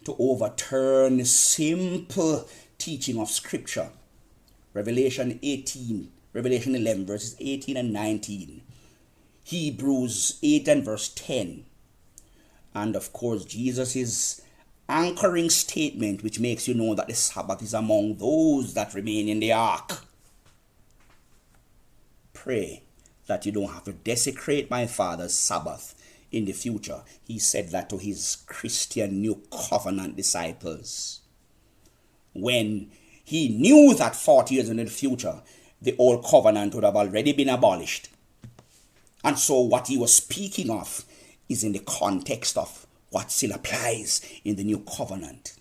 to overturn the simple teaching of Scripture. Revelation 11 verses 18 and 19. Hebrews 8 and verse 10. And of course, Jesus' anchoring statement, which makes you know that the Sabbath is among those that remain in the ark. Pray that you don't have to desecrate my Father's Sabbath in the future. He said that to his Christian New Covenant disciples, when he knew that 40 years in the future, the old covenant would have already been abolished. And so what he was speaking of is in the context of what still applies in the new covenant.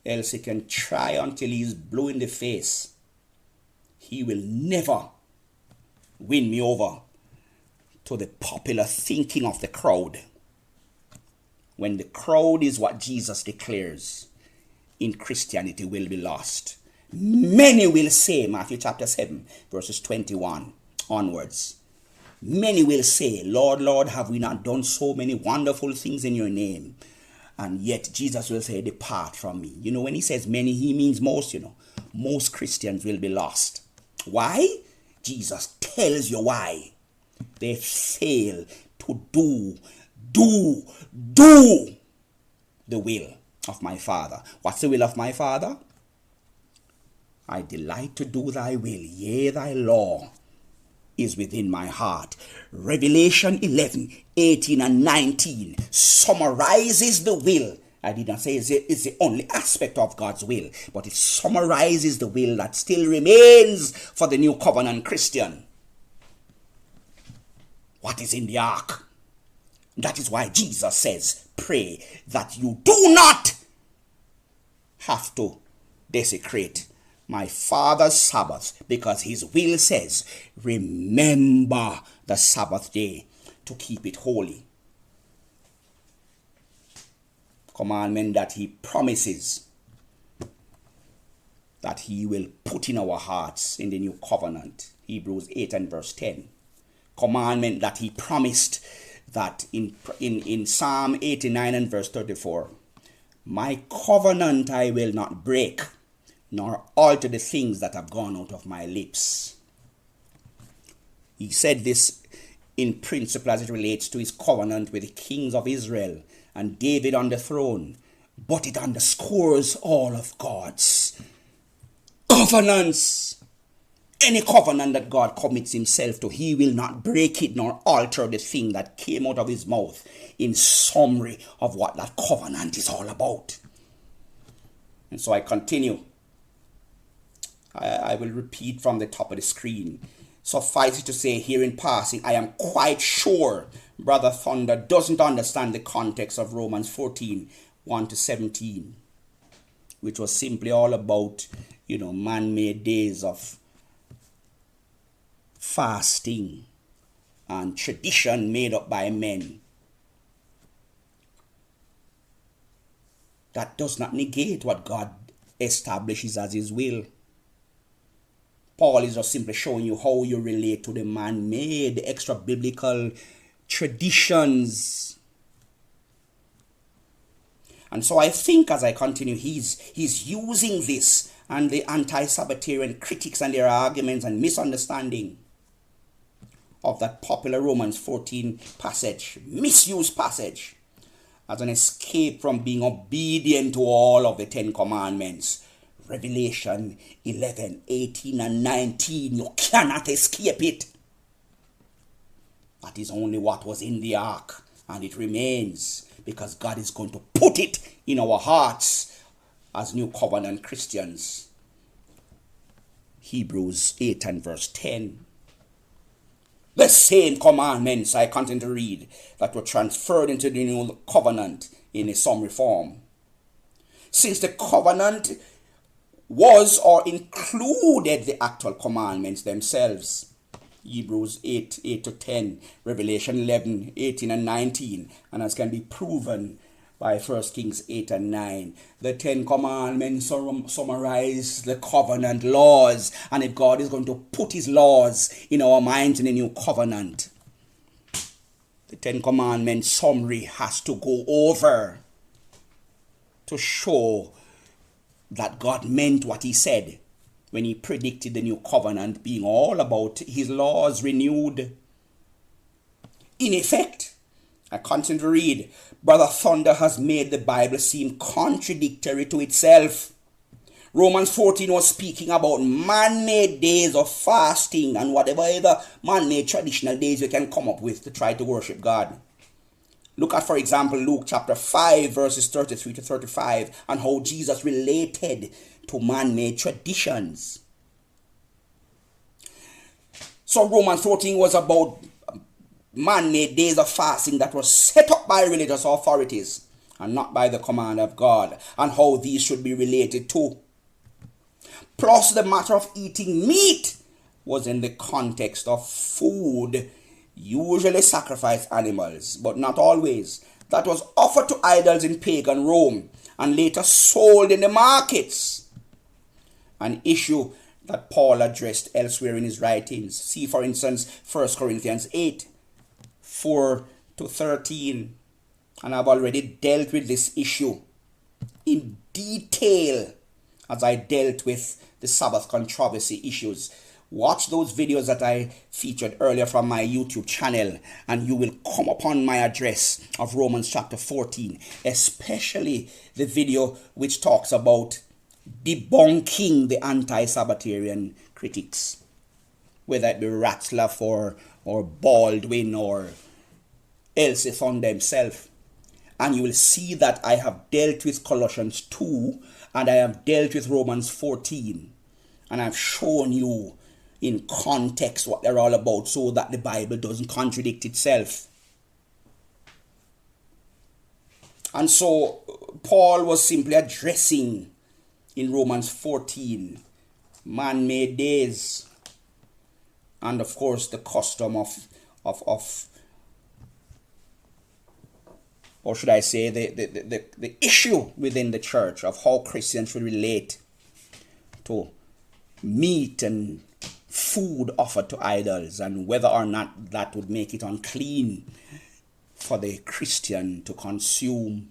Elce can try until he's blue in the face. He will never win me over to the popular thinking of the crowd. When the crowd is what Jesus declares in Christianity will be lost. Many will say, Matthew chapter 7, verses 21 onwards. Many will say, Lord, Lord, have we not done so many wonderful things in your name? And yet Jesus will say, depart from me. When he says many, he means most, Most Christians will be lost. Why? Jesus tells you why. They fail to do the will of my Father. What's the will of my Father? I delight to do thy will, yea, thy law is within my heart. Revelation 11, 18 and 19 summarizes the will. I did not say it's the only aspect of God's will, but it summarizes the will that still remains for the new covenant Christian. What is in the ark? That is why Jesus says, pray that you do not have to desecrate my Father's Sabbath, because his will says, remember the Sabbath day to keep it holy. Commandment that he promises that he will put in our hearts in the new covenant. Hebrews 8 and verse 10. Commandment that he promised that in Psalm 89 and verse 34. My covenant I will not break, nor alter the things that have gone out of my lips. He said this in principle as it relates to his covenant with the kings of Israel and David on the throne. But it underscores all of God's covenants. Any covenant that God commits himself to, he will not break it nor alter the thing that came out of his mouth, in summary of what that covenant is all about. And so I continue. I will repeat from the top of the screen. Suffice it to say here in passing, I am quite sure Brother Thunder doesn't understand the context of Romans 14, 1 to 17, which was simply all about, man-made days of fasting and tradition made up by men. That does not negate what God establishes as his will. Paul is just simply showing you how you relate to the man-made, extra-biblical traditions. And so I think as I continue, he's using this and the anti-Sabbatarian critics and their arguments and misunderstanding of that popular Romans 14 passage, misused passage, as an escape from being obedient to all of the 10 commandments. Revelation 11, 18 and 19, you cannot escape it. That is only what was in the ark, and it remains, because God is going to put it in our hearts as New Covenant Christians. Hebrews 8 and verse 10. The same commandments I continue to read that were transferred into the New Covenant in a summary form. Since the covenant was or included the actual commandments themselves. Hebrews 8 to 10, Revelation 11, 18 and 19, and as can be proven by 1 Kings 8 and 9. The 10 commandments summarize the covenant laws, and if God is going to put his laws in our minds in the new covenant, the 10 commandments summary has to go over to show that God meant what he said when he predicted the new covenant being all about his laws renewed. In effect, I continue to read, Brother Thunder has made the Bible seem contradictory to itself. Romans 14 was speaking about man-made days of fasting and whatever other man-made traditional days you can come up with to try to worship God. Look at, for example, Luke chapter 5, verses 33 to 35, and how Jesus related to man-made traditions. So Romans 14 was about man-made days of fasting that were set up by religious authorities and not by the command of God, and how these should be related to. Plus, the matter of eating meat was in the context of food, usually sacrificed animals, but not always, that was offered to idols in pagan Rome and later sold in the markets. An issue that Paul addressed elsewhere in his writings. See, for instance, 1 Corinthians 8, 4 to 13. And I've already dealt with this issue in detail as I dealt with the Sabbath controversy issues. Watch those videos that I featured earlier from my YouTube channel, and you will come upon my address of Romans chapter 14, especially the video which talks about debunking the anti-Sabbatarian critics, whether it be Ratzlaff or Baldwin or Elce Thunder himself. And you will see that I have dealt with Colossians 2 and I have dealt with Romans 14, and I've shown you in context what they're all about so that the Bible doesn't contradict itself. And so Paul was simply addressing in Romans 14 man-made days and of course the custom of or should I say the issue within the church of how Christians should relate to meat and food offered to idols, and whether or not that would make it unclean for the Christian to consume.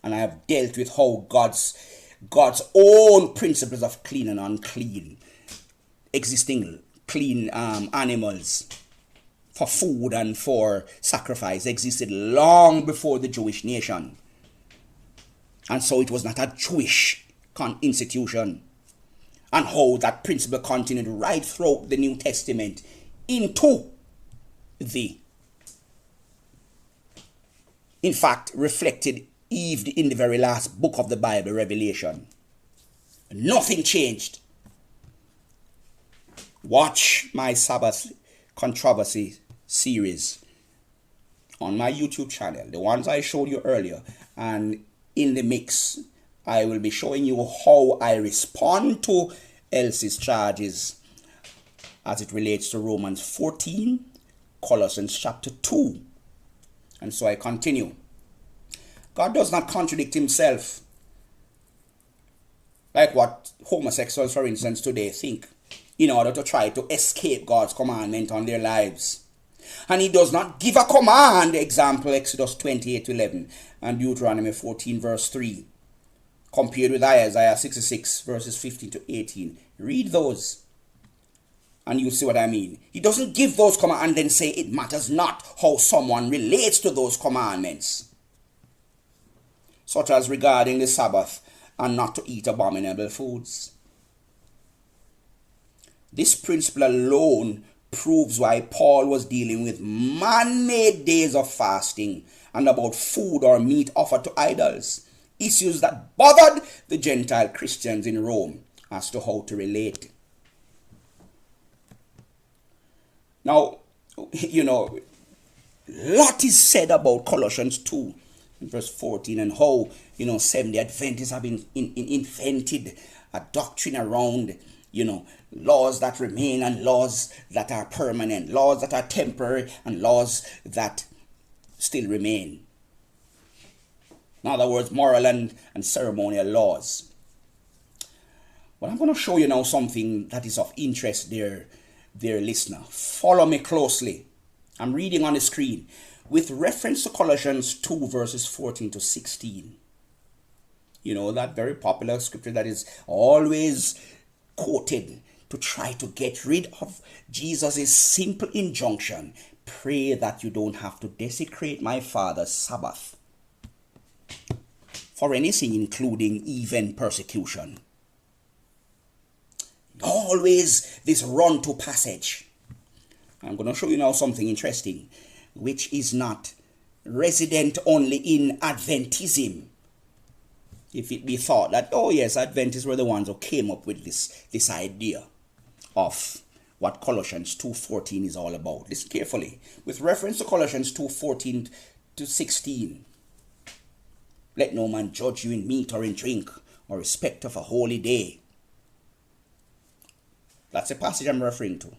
And I have dealt with how God's own principles of clean and unclean, existing clean animals for food and for sacrifice, existed long before the Jewish nation. And so it was not a Jewish institution. And how that principle continued right throughout the New Testament into in fact, reflected even in the very last book of the Bible, Revelation. Nothing changed. Watch my Sabbath controversy series on my YouTube channel, the ones I showed you earlier, and in the mix I will be showing you how I respond to Elce's charges as it relates to Romans 14 Colossians chapter 2. And so I continue. God does not contradict himself, like what homosexuals, for instance, today think, in order to try to escape God's commandment on their lives. And he does not give a command, example Exodus 28:11 and Deuteronomy 14 verse 3, compared with Isaiah 66 verses 15 to 18. Read those and you'll see what I mean. He doesn't give those commands and then say it matters not how someone relates to those commandments, such as regarding the Sabbath and not to eat abominable foods. This principle alone proves why Paul was dealing with man-made days of fasting and about food or meat offered to idols, issues that bothered the Gentile Christians in Rome as to how to relate. Now, lot is said about Colossians 2 verse 14 and how, Seventh-day Adventists have invented a doctrine around, laws that remain and laws that are permanent, laws that are temporary and laws that still remain. In other words, moral and ceremonial laws. But I'm going to show you now something that is of interest, dear listener. Follow me closely. I'm reading on the screen. With reference to Colossians 2 verses 14 to 16. That very popular scripture that is always quoted to try to get rid of Jesus' simple injunction. Pray that you don't have to desecrate my Father's Sabbath for anything, including even persecution. Always this run-to passage. I'm going to show you now something interesting, which is not resident only in Adventism. If it be thought that, oh yes, Adventists were the ones who came up with this idea of what Colossians 2:14 is all about. Listen carefully. With reference to Colossians 2:14 to 16, let no man judge you in meat or in drink or respect of a holy day. That's the passage I'm referring to.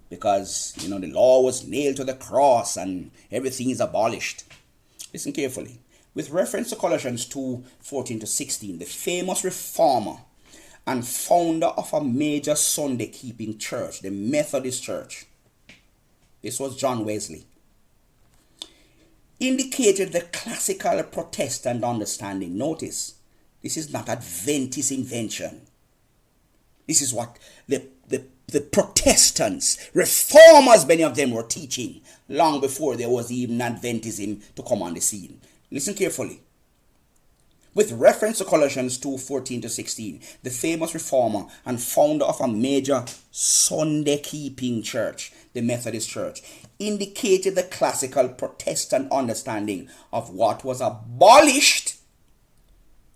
Because, the law was nailed to the cross and everything is abolished. Listen carefully. With reference to Colossians 2:14 to 16, the famous reformer and founder of a major Sunday-keeping church, the Methodist Church, this was John Wesley, indicated the classical Protestant understanding. Notice, this is not Adventist invention. This is what the Protestants, reformers, many of them were teaching long before there was even Adventism to come on the scene. Listen carefully. With reference to Colossians 2:14 to 16, the famous reformer and founder of a major Sunday-keeping church, the Methodist Church, indicated the classical Protestant understanding of what was abolished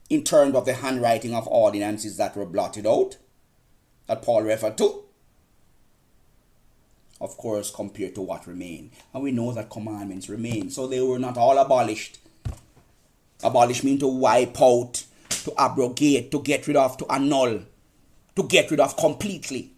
in terms of the handwriting of ordinances that were blotted out, that Paul referred to, of course, compared to what remained. And we know that commandments remain, so they were not all abolished. Abolish means to wipe out, to abrogate, to get rid of, to annul, to get rid of completely.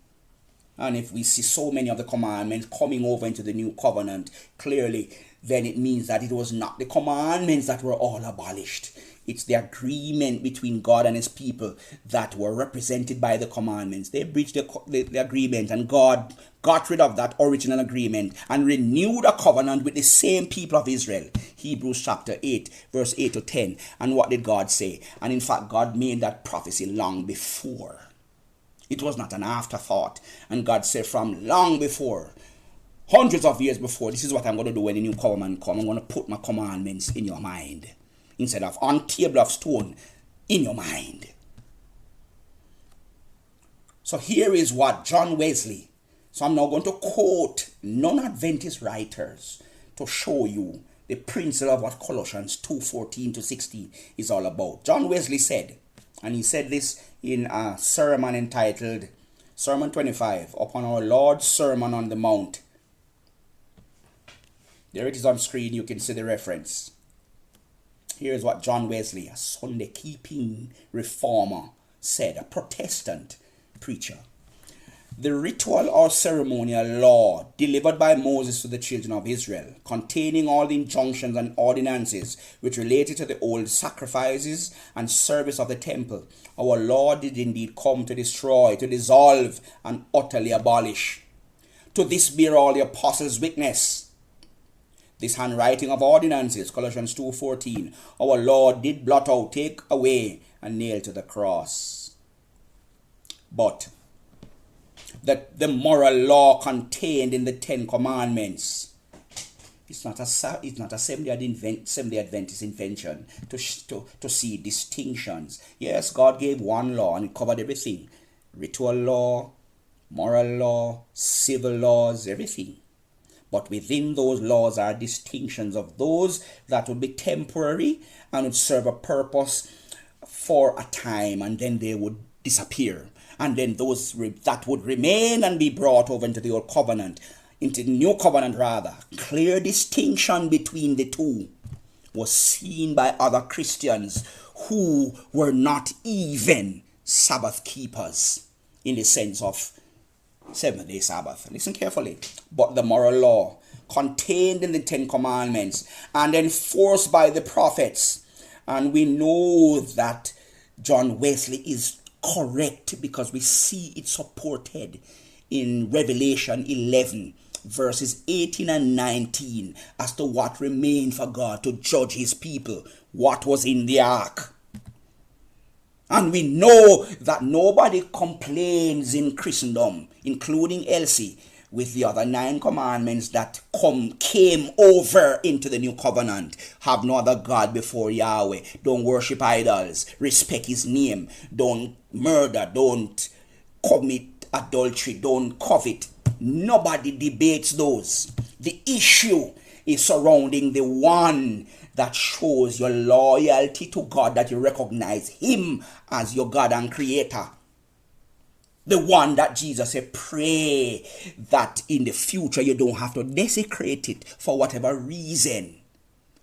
And if we see so many of the commandments coming over into the new covenant, clearly, then it means that it was not the commandments that were all abolished. It's the agreement between God and his people that were represented by the commandments. They breached the agreement, and God got rid of that original agreement and renewed a covenant with the same people of Israel. Hebrews chapter 8, verse 8 to 10. And what did God say? And in fact, God made that prophecy long before. It was not an afterthought. And God said from long before, hundreds of years before, this is what I'm going to do when the new covenant comes. I'm going to put my commandments in your mind, instead of on table of stone, in your mind. So here is what John Wesley, so I'm now going to quote non-Adventist writers to show you the principle of what Colossians 2:14 to 16 is all about. John Wesley said, and he said this in a sermon entitled Sermon 25, upon our Lord's Sermon on the Mount. There it is on screen, you can see the reference. Here's what John Wesley, a Sunday-keeping reformer, said, a Protestant preacher. The ritual or ceremonial law delivered by Moses to the children of Israel, containing all the injunctions and ordinances which related to the old sacrifices and service of the temple, our Lord did indeed come to destroy, to dissolve, and utterly abolish. To this bear all the apostles witness. This handwriting of ordinances, Colossians 2:14, our Lord did blot out, take away, and nail to the cross. But that the moral law contained in the Ten Commandments, it's not a Seventh-day Adventist invention to see distinctions. Yes, God gave one law and it covered everything. Ritual law, moral law, civil laws, everything. But within those laws are distinctions of those that would be temporary and would serve a purpose for a time, and then they would disappear. And then those that would remain and be brought over into the old covenant, into the new covenant rather. Clear distinction between the two was seen by other Christians who were not even Sabbath keepers in the sense of Seventh-day Sabbath. Listen carefully. But the moral law contained in the Ten Commandments and enforced by the prophets. And we know that John Wesley is correct because we see it supported in Revelation 11 verses 18 and 19 as to what remained for God to judge his people, what was in the ark. And we know that nobody complains in Christendom, including Elce, with the other 9 commandments that came over into the new covenant. Have no other God before Yahweh. Don't worship idols. Respect his name. Don't murder. Don't commit adultery. Don't covet. Nobody debates those. The issue is surrounding the one that shows your loyalty to God, that you recognize him as your God and creator. The one that Jesus said, pray that in the future you don't have to desecrate it for whatever reason,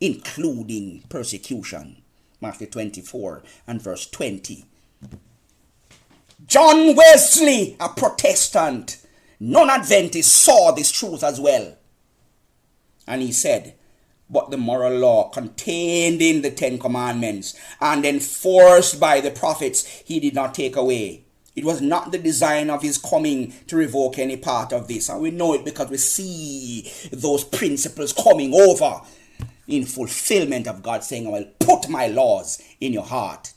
including persecution. Matthew 24 and verse 20. John Wesley, a Protestant, non-Adventist, saw this truth as well. And he said, but the moral law contained in the Ten Commandments and enforced by the prophets, he did not take away. It was not the design of his coming to revoke any part of this. And we know it because we see those principles coming over in fulfillment of God saying, I will put my laws in your heart.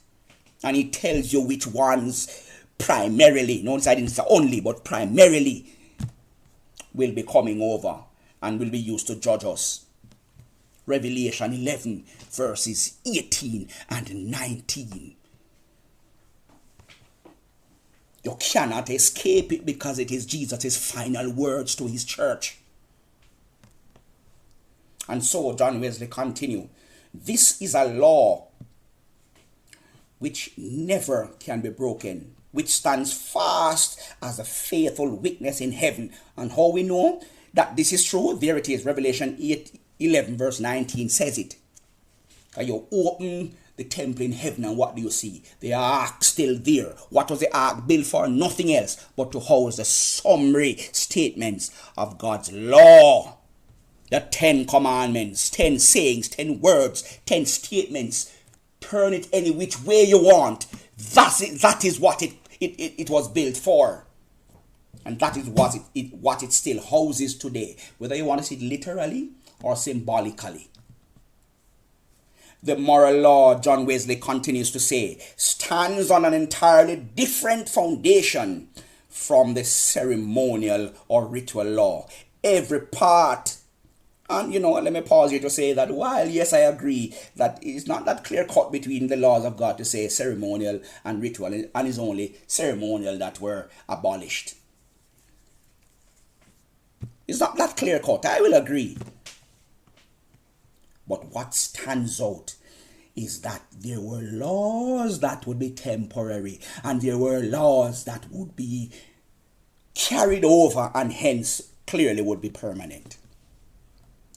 And he tells you which ones primarily, notice I didn't say only, but primarily will be coming over and will be used to judge us. Revelation 11 verses 18 and 19. You cannot escape it because it is Jesus' final words to his church. And so John Wesley continued, this is a law which never can be broken, which stands fast as a faithful witness in heaven. And how we know that this is true? There it is, Revelation 11 verse 19 says it. You open the temple in heaven and what do you see? The ark still there. What was the ark built for? Nothing else but to house the summary statements of God's law. The 10 commandments, 10 sayings, 10 words, 10 statements. Turn it any which way you want. That is what it was built for. And that is what it still houses today. Whether you want to see it literally or symbolically. The moral law, John Wesley continues to say, stands on an entirely different foundation from the ceremonial or ritual law. Every part, and let me pause here to say that while yes, I agree that it's not that clear cut between the laws of God to say ceremonial and ritual, and it's only ceremonial that were abolished. It's not that clear cut, I will agree. But what stands out is that there were laws that would be temporary and there were laws that would be carried over and hence clearly would be permanent.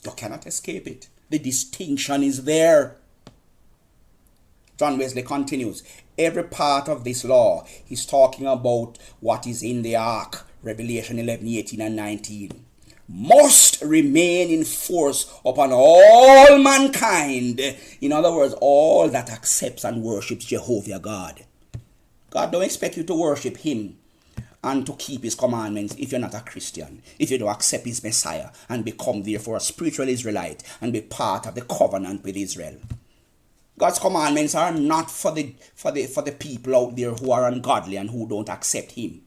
You cannot escape it. The distinction is there. John Wesley continues, every part of this law, he's talking about what is in the ark, Revelation 11, 18 and 19. Must remain in force upon all mankind. In other words, all that accepts and worships Jehovah God. God don't expect you to worship him and to keep his commandments if you're not a Christian, if you don't accept his Messiah and become therefore a spiritual Israelite and be part of the covenant with Israel. God's commandments are not for the people out there who are ungodly and who don't accept him.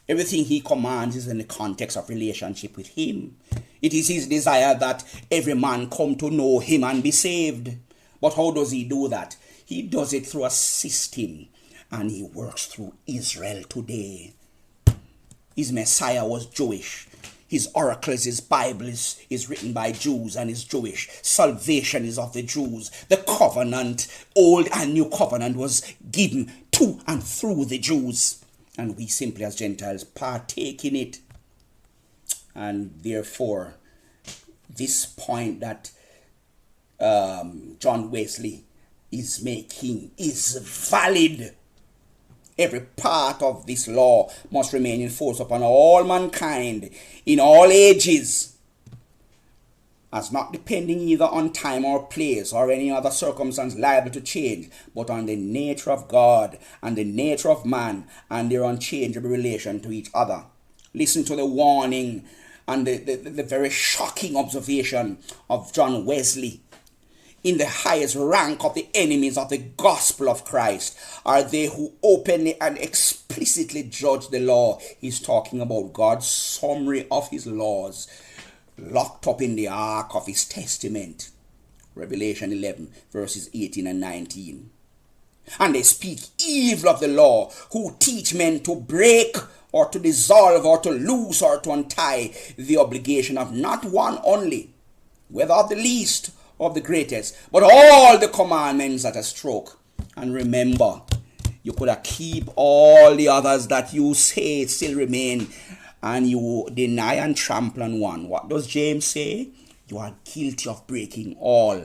Everything he commands is in the context of relationship with him. It is his desire that every man come to know him and be saved. But how does he do that? He does it through a system, and he works through Israel today. His Messiah was Jewish. His oracles, his Bible is written by Jews and is Jewish. Salvation is of the Jews. The covenant, old and new covenant, was given to and through the Jews. And we simply as Gentiles partake in it. And therefore, this point that John Wesley is making is valid. Every part of this law must remain in force upon all mankind in all ages, as not depending either on time or place or any other circumstance liable to change, but on the nature of God and the nature of man and their unchangeable relation to each other. Listen to the warning and the very shocking observation of John Wesley. In the highest rank of the enemies of the gospel of Christ are they who openly and explicitly judge the law. He's talking about God's summary of his laws, locked up in the ark of his testament. Revelation 11 verses 18 and 19. And they speak evil of the law, who teach men to break or to dissolve or to loose or to untie the obligation of not one only, whether of the least or of the greatest, but all the commandments at a stroke. And remember, you could have keep all the others that you say still remain, and you deny and trample on one. What does James say? You are guilty of breaking all.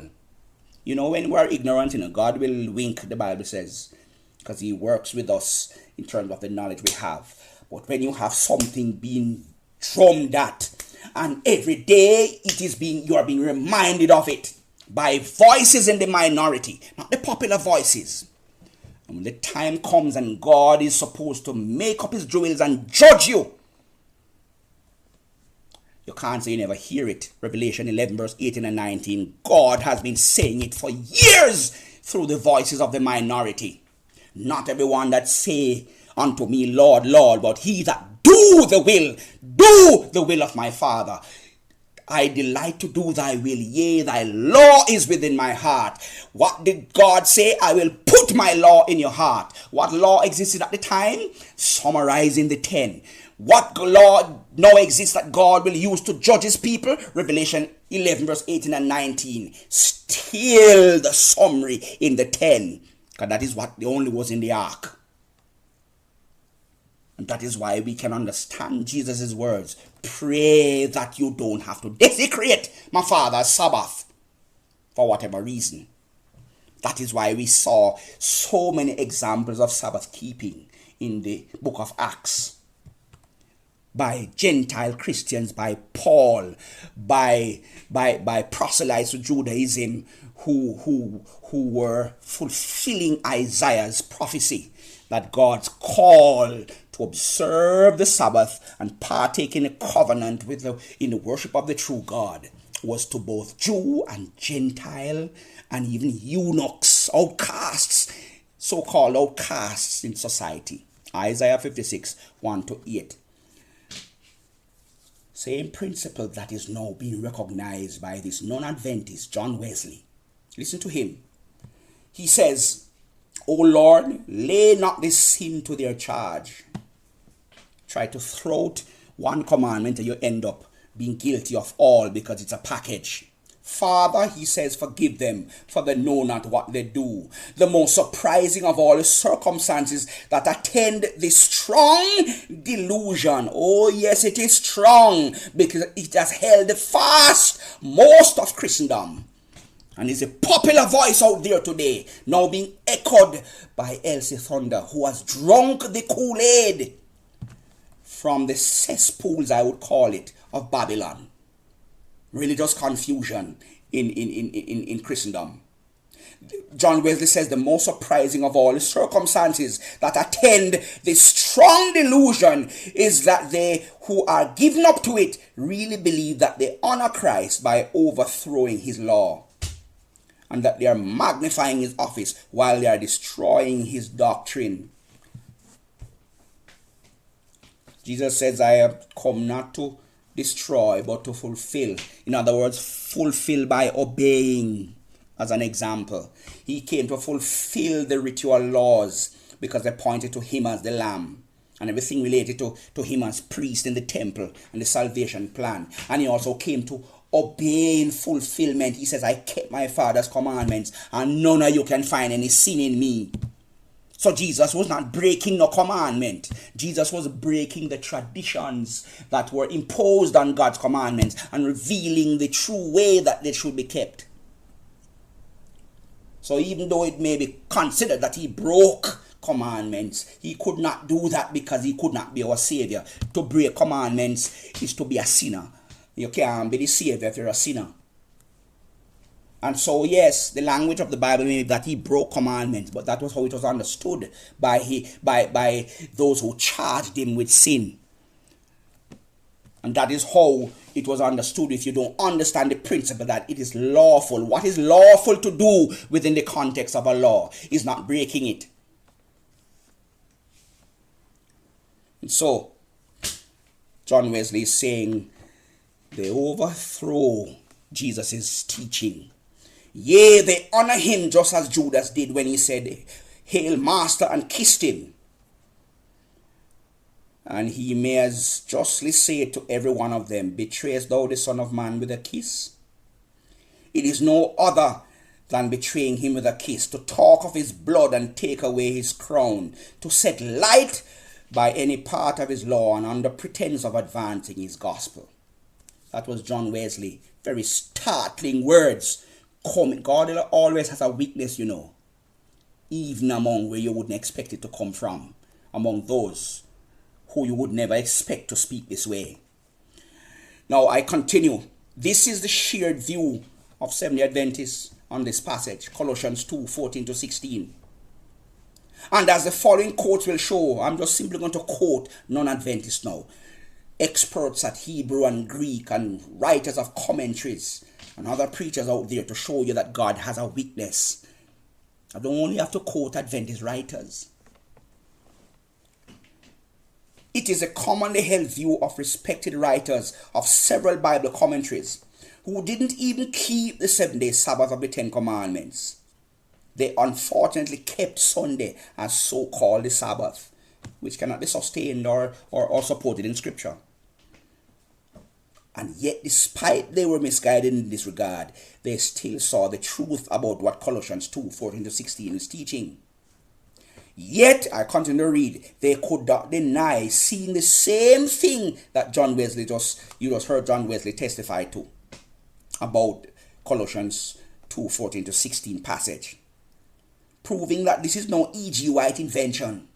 You know, when we are ignorant, God will wink, the Bible says, because he works with us in terms of the knowledge we have. But when you have something being drummed at, and every day you are being reminded of it by voices in the minority, not the popular voices. And when the time comes and God is supposed to make up his jewels and judge you, you can't say you never hear it. Revelation 11 verse 18 and 19. God has been saying it for years through the voices of the minority. Not everyone that say unto me, Lord, Lord, but he that do the will of my Father. I delight to do thy will, yea, thy law is within my heart. What did God say? I will put my law in your heart. What law existed at the time? Summarizing the 10. What law now exists that God will use to judge his people? Revelation 11 verse 18 and 19. Still the summary in the 10. Because that is what the only was in the ark. And that is why we can understand Jesus' words. Pray that you don't have to desecrate my Father's Sabbath for whatever reason. That is why we saw so many examples of Sabbath keeping in the book of Acts. By Gentile Christians, by Paul, by proselytes to Judaism who were fulfilling Isaiah's prophecy that God's call to observe the Sabbath and partake in a covenant in the worship of the true God was to both Jew and Gentile and even eunuchs, outcasts, so-called outcasts in society. Isaiah 56, 1-8. Same principle that is now being recognized by this non-Adventist John Wesley. Listen to him. He says, O Lord, lay not this sin to their charge. Try to throw out one commandment and you end up being guilty of all because it's a package. Father, he says, forgive them, for they know not what they do. The most surprising of all the circumstances that attend this strong delusion. Oh yes, it is strong because it has held fast most of Christendom. And is a popular voice out there today, now being echoed by Elce Thunder, who has drunk the Kool-Aid. from the cesspools, I would call it, of Babylon. Religious confusion in Christendom. John Wesley says the most surprising of all the circumstances that attend this strong delusion is that they who are given up to it really believe that they honor Christ by overthrowing his law, and that they are magnifying his office while they are destroying his doctrine. Jesus says, I have come not to destroy but to fulfill. In other words, fulfill by obeying. As an example, he came to fulfill the ritual laws because they pointed to him as the Lamb and everything related to him as priest in the temple and the salvation plan. And he also came to obey in fulfillment. He says, I kept my Father's commandments and none of you can find any sin in me. So Jesus was not breaking no commandment. Jesus was breaking the traditions that were imposed on God's commandments and revealing the true way that they should be kept. So even though it may be considered that he broke commandments, he could not do that because he could not be our Savior. To break commandments is to be a sinner. You can't be the Savior if you're a sinner. And so yes, the language of the Bible may be that he broke commandments, but that was how it was understood by those who charged him with sin. And that is how it was understood if you don't understand the principle that it is lawful. What is lawful to do within the context of a law is not breaking it. And so, John Wesley is saying they overthrow Jesus' teaching. Yea, they honor him just as Judas did when he said, Hail, Master, and kissed him. And he may as justly say to every one of them, Betrayest thou the Son of Man with a kiss? It is no other than betraying him with a kiss, to talk of his blood and take away his crown, to set light by any part of his law and under pretense of advancing his gospel. That was John Wesley. Very startling words. God always has a weakness, you know, even among where you wouldn't expect it to come from, among those who you would never expect to speak this way. Now I continue. This is the shared view of Seventh-day Adventists on this passage, Colossians 2:14-16. And as the following quotes will show, I'm just simply going to quote non-Adventists now, experts at Hebrew and Greek and writers of commentaries and other preachers out there to show you that God has a weakness. I don't only have to quote Adventist writers. It is a commonly held view of respected writers of several Bible commentaries who didn't even keep the 7-day Sabbath of the 10 Commandments. They unfortunately kept Sunday as so-called the Sabbath, which cannot be sustained or supported in Scripture. And yet, despite they were misguided in this regard, they still saw the truth about what Colossians 2:14-16 is teaching. Yet, I continue to read, they could not deny seeing the same thing that you just heard John Wesley testify to about Colossians 2:14-16 passage, proving that this is no E.G. White invention,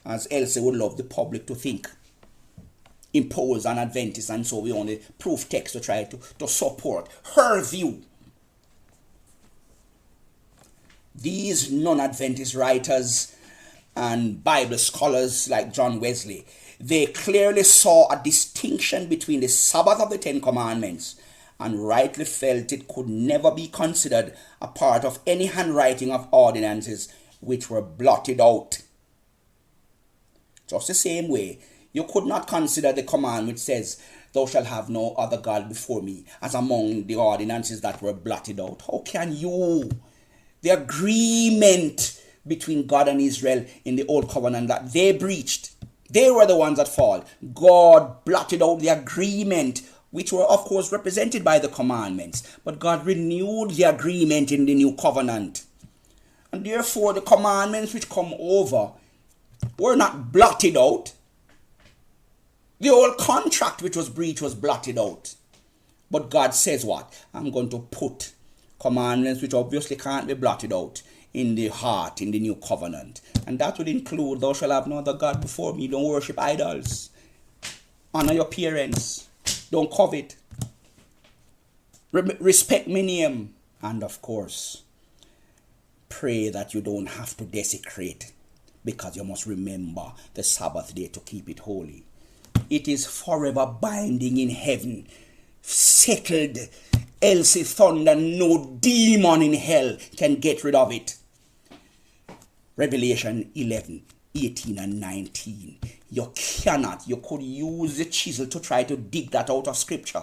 as Elce would love the public to think, imposed on Adventists, and so we only proof text to try to support her view. These non-Adventist writers and Bible scholars like John Wesley, they clearly saw a distinction between the Sabbath of the 10 Commandments and rightly felt it could never be considered a part of any handwriting of ordinances which were blotted out. Just the same way, you could not consider the command which says, Thou shalt have no other God before me, as among the ordinances that were blotted out. How can you? The agreement between God and Israel in the Old Covenant that they breached, they were the ones at fault. God blotted out the agreement, which were of course represented by the commandments. But God renewed the agreement in the New Covenant. And therefore the commandments which come over were not blotted out. The old contract which was breached was blotted out. But God says what? I'm going to put commandments which obviously can't be blotted out in the heart, in the new covenant. And that would include, thou shalt have no other God before me. Don't worship idols. Honor your parents. Don't covet. Respect my name. And of course, pray that you don't have to desecrate, because you must remember the Sabbath day to keep it holy. It is forever binding in heaven. Settled. Elce thunder, no demon in hell can get rid of it. Revelation 11, 18 and 19. You could use the chisel to try to dig that out of scripture.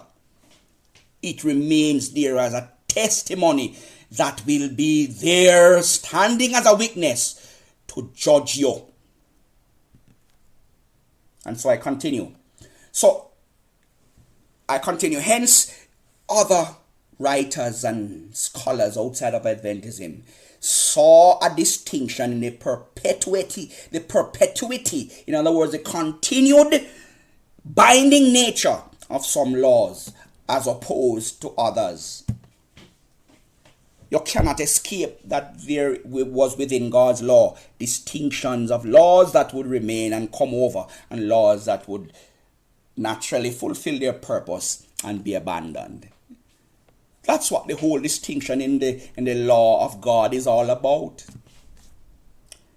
It remains there as a testimony that will be there standing as a witness to judge you. And so I continue. Hence, other writers and scholars outside of Adventism saw a distinction in the perpetuity, in other words, the continued binding nature of some laws as opposed to others. You cannot escape that there was within God's law distinctions of laws that would remain and come over, and laws that would naturally fulfill their purpose and be abandoned. That's what the whole distinction in the law of God is all about.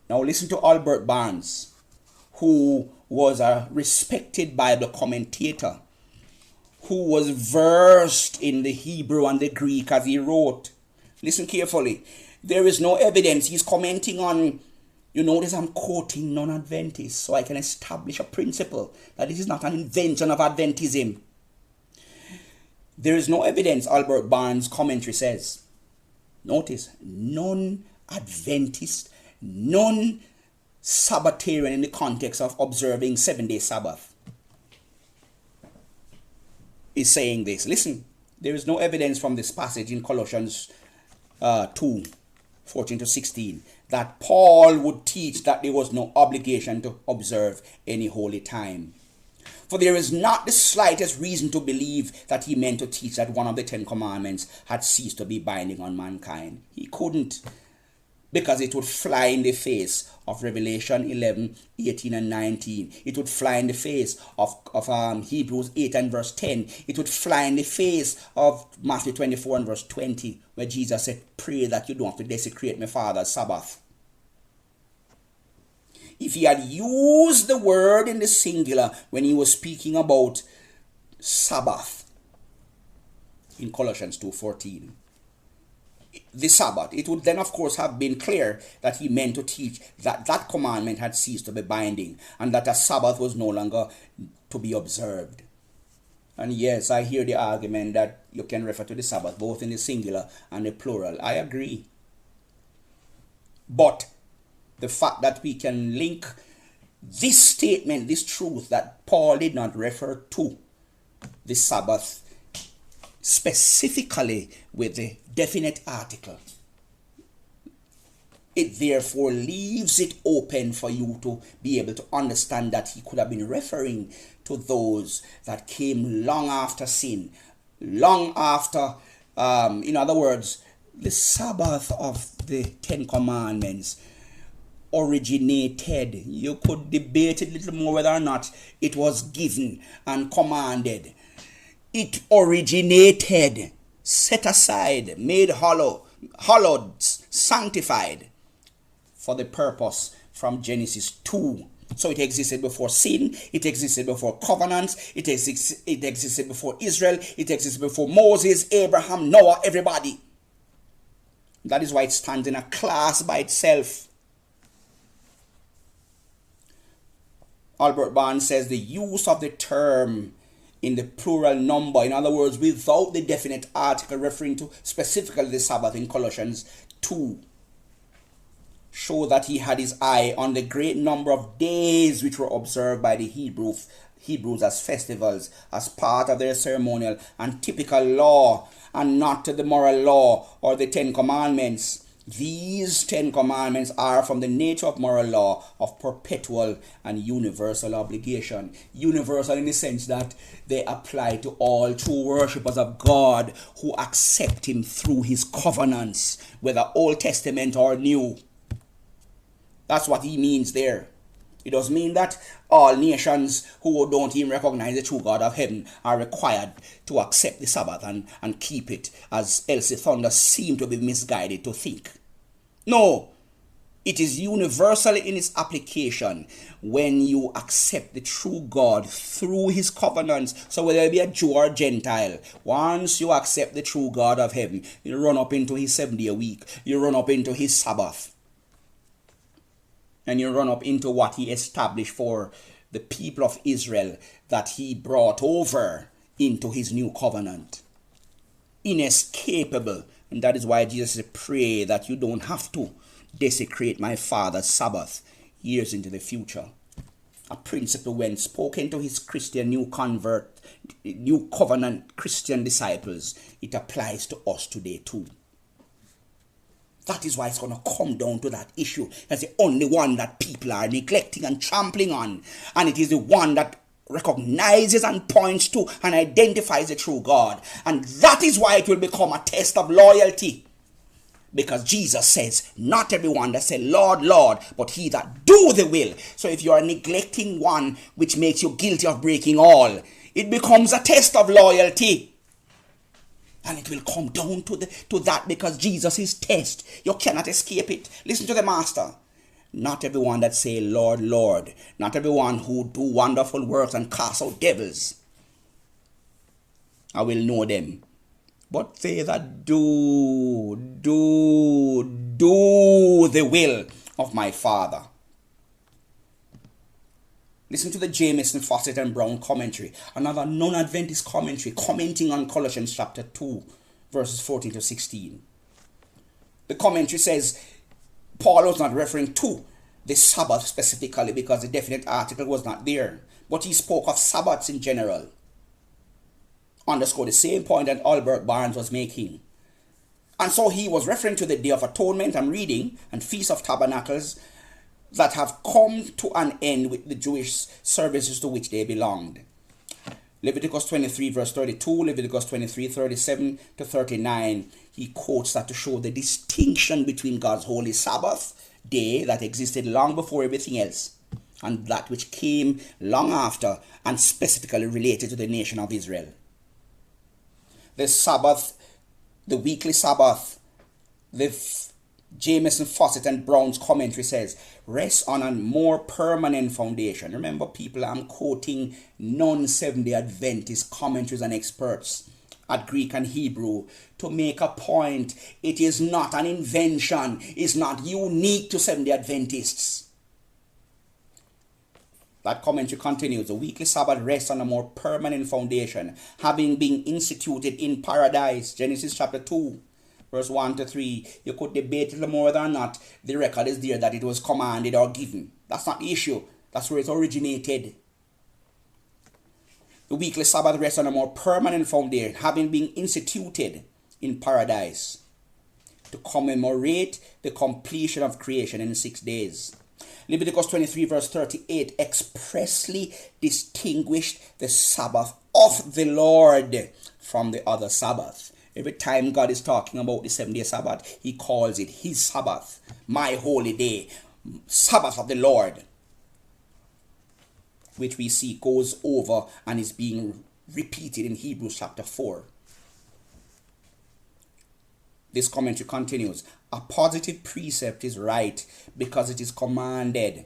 Now listen to Albert Barnes, who was a respected Bible commentator, who was versed in the Hebrew and the Greek as he wrote. Listen carefully. There is no evidence. He's commenting on, you notice I'm quoting non-Adventists, so I can establish a principle that this is not an invention of Adventism. There is no evidence, Albert Barnes' commentary says. Notice, non-Adventist, non-Sabbatarian in the context of observing 7-day Sabbath is saying this. Listen, there is no evidence from this passage in Colossians 2, 14 to 16, that Paul would teach that there was no obligation to observe any holy time. For there is not the slightest reason to believe that he meant to teach that one of the 10 commandments had ceased to be binding on mankind. He couldn't, because it would fly in the face of Revelation 11, 18 and 19. It would fly in the face of Hebrews 8 and verse 10. It would fly in the face of Matthew 24 and verse 20, where Jesus said, pray that you don't have to desecrate my Father's Sabbath. If he had used the word in the singular when he was speaking about Sabbath in Colossians 2:14, the Sabbath, it would then of course have been clear that he meant to teach that that commandment had ceased to be binding and that a Sabbath was no longer to be observed. And yes, I hear the argument that you can refer to the Sabbath both in the singular and the plural. I agree. But the fact that we can link this statement, this truth, that Paul did not refer to the Sabbath specifically with the definite article, it therefore leaves it open for you to be able to understand that he could have been referring to those that came long after sin, long after, in other words, the Sabbath of the 10 Commandments originated. You could debate a little more whether or not it was given and commanded. It originated, set aside, made hallowed, sanctified for the purpose from Genesis 2. So it existed before sin, it existed before covenants, it existed before Israel, it existed before Moses, Abraham, Noah, everybody. That is why it stands in a class by itself. Albert Barnes says the use of the term in the plural number, in other words, without the definite article referring to specifically the Sabbath in Colossians 2, show that he had his eye on the great number of days which were observed by the Hebrews as festivals, as part of their ceremonial and typical law, and not to the moral law or the 10 Commandments. These 10 Commandments are from the nature of moral law of perpetual and universal obligation. Universal in the sense that they apply to all true worshippers of God who accept him through his covenants, whether Old Testament or New. That's what he means there. It does mean that all nations who don't even recognize the true God of heaven are required to accept the Sabbath and keep it, as Elce Thunder seem to be misguided to think. No, it is universal in its application when you accept the true God through his covenants. So whether it be a Jew or a Gentile, once you accept the true God of heaven, you run up into his 7-day week, you run up into his Sabbath, and you run up into what he established for the people of Israel that he brought over into his new covenant. Inescapable. And that is why Jesus said, pray that you don't have to desecrate my Father's Sabbath years into the future. A principle when spoken to his Christian new covenant Christian disciples, it applies to us today too. That is why it's going to come down to that issue. That's the only one that people are neglecting and trampling on. And it is the one that recognizes and points to and identifies the true God. And that is why it will become a test of loyalty. Because Jesus says, not everyone that says, Lord, Lord, but he that do the will. So if you are neglecting one which makes you guilty of breaking all, it becomes a test of loyalty. And it will come down to that because Jesus is test. You cannot escape it. Listen to the master. Not everyone that say, Lord, Lord. Not everyone who do wonderful works and cast out devils, I will know them. But they that do the will of my Father. Listen to the Jameson, Fawcett and Brown commentary. Another non-Adventist commentary commenting on Colossians chapter 2, verses 14 to 16. The commentary says, Paul was not referring to the Sabbath specifically because the definite article was not there. But he spoke of Sabbaths in general. Underscore the same point that Albert Barnes was making. And so he was referring to the Day of Atonement, I'm reading, and Feast of Tabernacles, that have come to an end with the Jewish services to which they belonged. Leviticus 23 verse 32, Leviticus 23 37 to 39, he quotes that to show the distinction between God's holy Sabbath day that existed long before everything else and that which came long after and specifically related to the nation of Israel. The Sabbath, the weekly Sabbath, the Jameson, Fawcett and Brown's commentary says, rests on a more permanent foundation. Remember, people, I'm quoting non-7-day Adventist commentaries and experts at Greek and Hebrew to make a point. It is not an invention. It's not unique to 7-day Adventists. That commentary continues. The weekly Sabbath rests on a more permanent foundation, having been instituted in paradise. Genesis chapter 2. Verse 1 to 3, you could debate it more than not. The record is there that it was commanded or given. That's not the issue. That's where it originated. The weekly Sabbath rests on a more permanent foundation, having been instituted in paradise to commemorate the completion of creation in 6 days. Leviticus 23 verse 38 expressly distinguished the Sabbath of the Lord from the other Sabbath. Every time God is talking about the 7-day Sabbath, he calls it his Sabbath, my holy day, Sabbath of the Lord, which we see goes over and is being repeated in Hebrews chapter 4. This commentary continues. A positive precept is right because it is commanded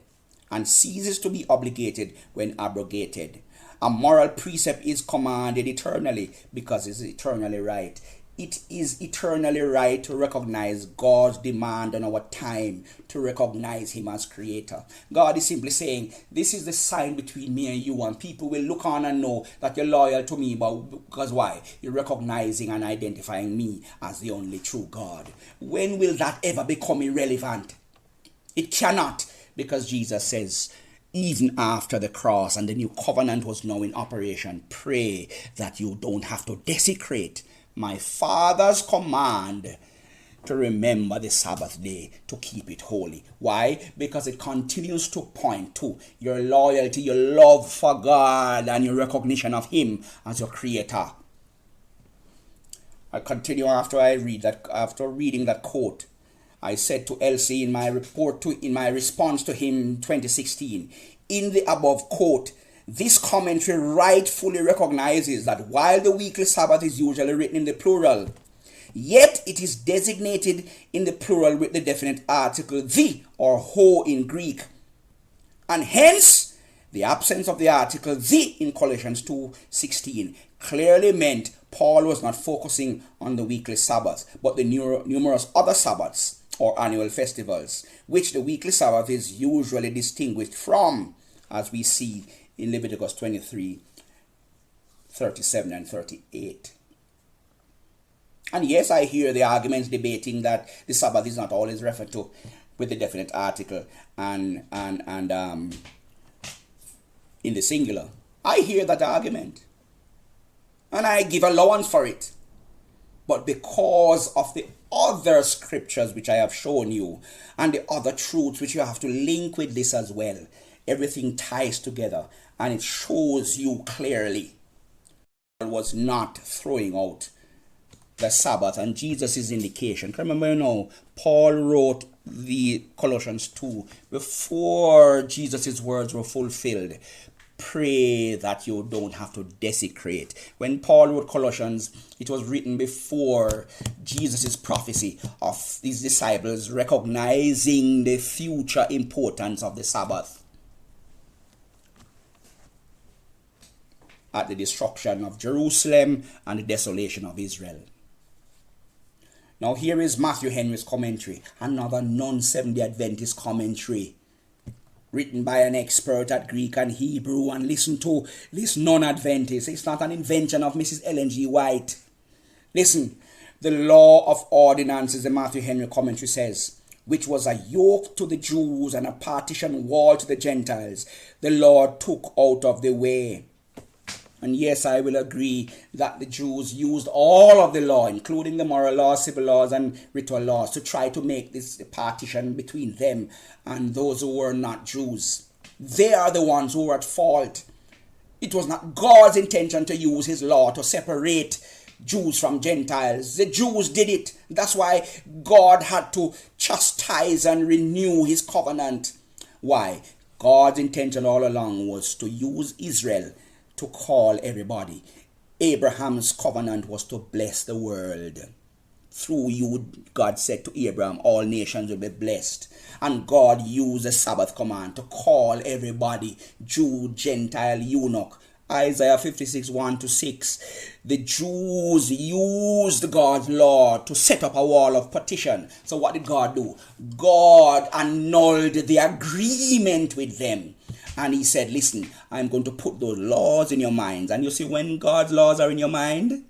and ceases to be obligated when abrogated. A moral precept is commanded eternally because it is eternally right. It is eternally right to recognize God's demand on our time, to recognize him as creator. God is simply saying, this is the sign between me and you, and people will look on and know that you're loyal to me, because why? You're recognizing and identifying me as the only true God. When will that ever become irrelevant? It cannot, because Jesus says, even after the cross and the new covenant was now in operation, pray that you don't have to desecrate my Father's command to remember the Sabbath day, to keep it holy. Why? Because it continues to point to your loyalty, your love for God, and your recognition of him as your creator. I continue after reading that quote. I said to Elce in my response to him 2016, in the above quote, this commentary rightfully recognizes that while the weekly Sabbath is usually written in the plural, yet it is designated in the plural with the definite article the or ho in Greek, and hence the absence of the article the in Colossians 2:16 clearly meant Paul was not focusing on the weekly Sabbath, but the numerous other Sabbaths or annual festivals, which the weekly Sabbath is usually distinguished from, as we see in Leviticus 23:37 and 38. And yes, I hear the arguments debating that the Sabbath is not always referred to with the definite article and in the singular. I hear that argument, and I give allowance for it. But because of the other scriptures which I have shown you, and the other truths which you have to link with this as well, everything ties together, and it shows you clearly Paul was not throwing out the Sabbath and Jesus' indication. Remember, Paul wrote the Colossians 2 before Jesus' words were fulfilled. Pray that you don't have to desecrate. When Paul wrote Colossians, it was written before Jesus' prophecy of these disciples recognizing the future importance of the Sabbath at the destruction of Jerusalem and the desolation of Israel. Now here is Matthew Henry's commentary, another non-Seventh-day Adventist commentary, written by an expert at Greek and Hebrew, and listen to this non-Adventist. It's not an invention of Mrs. Ellen G. White. Listen, the law of ordinances, the Matthew Henry commentary says, which was a yoke to the Jews and a partition wall to the Gentiles, the Lord took out of the way. And yes, I will agree that the Jews used all of the law, including the moral laws, civil laws, and ritual laws, to try to make this partition between them and those who were not Jews. They are the ones who were at fault. It was not God's intention to use his law to separate Jews from Gentiles. The Jews did it. That's why God had to chastise and renew his covenant. Why? God's intention all along was to use Israel to call everybody. Abraham's covenant was to bless the world. Through you, God said to Abraham, all nations will be blessed. And God used the Sabbath command to call everybody, Jew, Gentile, eunuch. Isaiah 56:1-6. The Jews used God's law to set up a wall of partition. So what did God do? God annulled the agreement with them. And he said, listen, I'm going to put those laws in your minds. And you see, when God's laws are in your mind,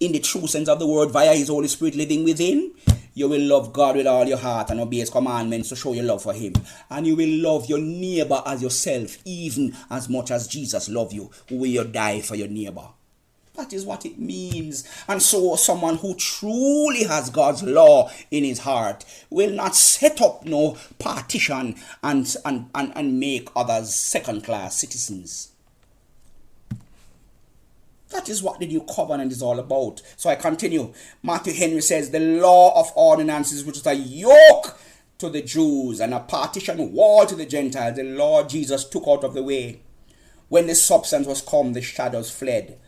in the true sense of the word, via his Holy Spirit living within, you will love God with all your heart and obey his commandments to show your love for him. And you will love your neighbor as yourself, even as much as Jesus loved you, who will die for your neighbor. That is what it means. And so someone who truly has God's law in his heart will not set up no partition and make others second-class citizens. That is what the new covenant is all about. So I continue. Matthew Henry says, the law of ordinances, which is a yoke to the Jews and a partition wall to the Gentiles, the Lord Jesus took out of the way. When the substance was come, the shadows fled.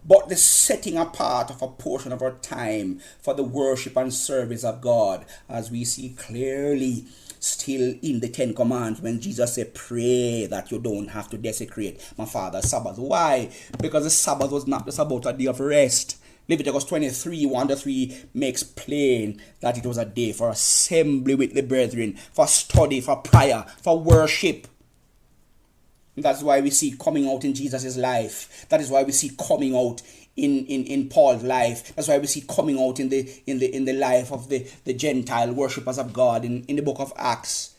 But the setting apart of a portion of our time for the worship and service of God, as we see clearly still in the Ten Commandments, when Jesus said, pray that you don't have to desecrate my Father's Sabbath. Why? Because the Sabbath was not just about a day of rest. Leviticus 23:1-3 makes plain that it was a day for assembly with the brethren, for study, for prayer, for worship. That's why we see coming out in Jesus' life. That is why we see coming out in Paul's life. That's why we see coming out in the life of the Gentile worshippers of God in the book of Acts.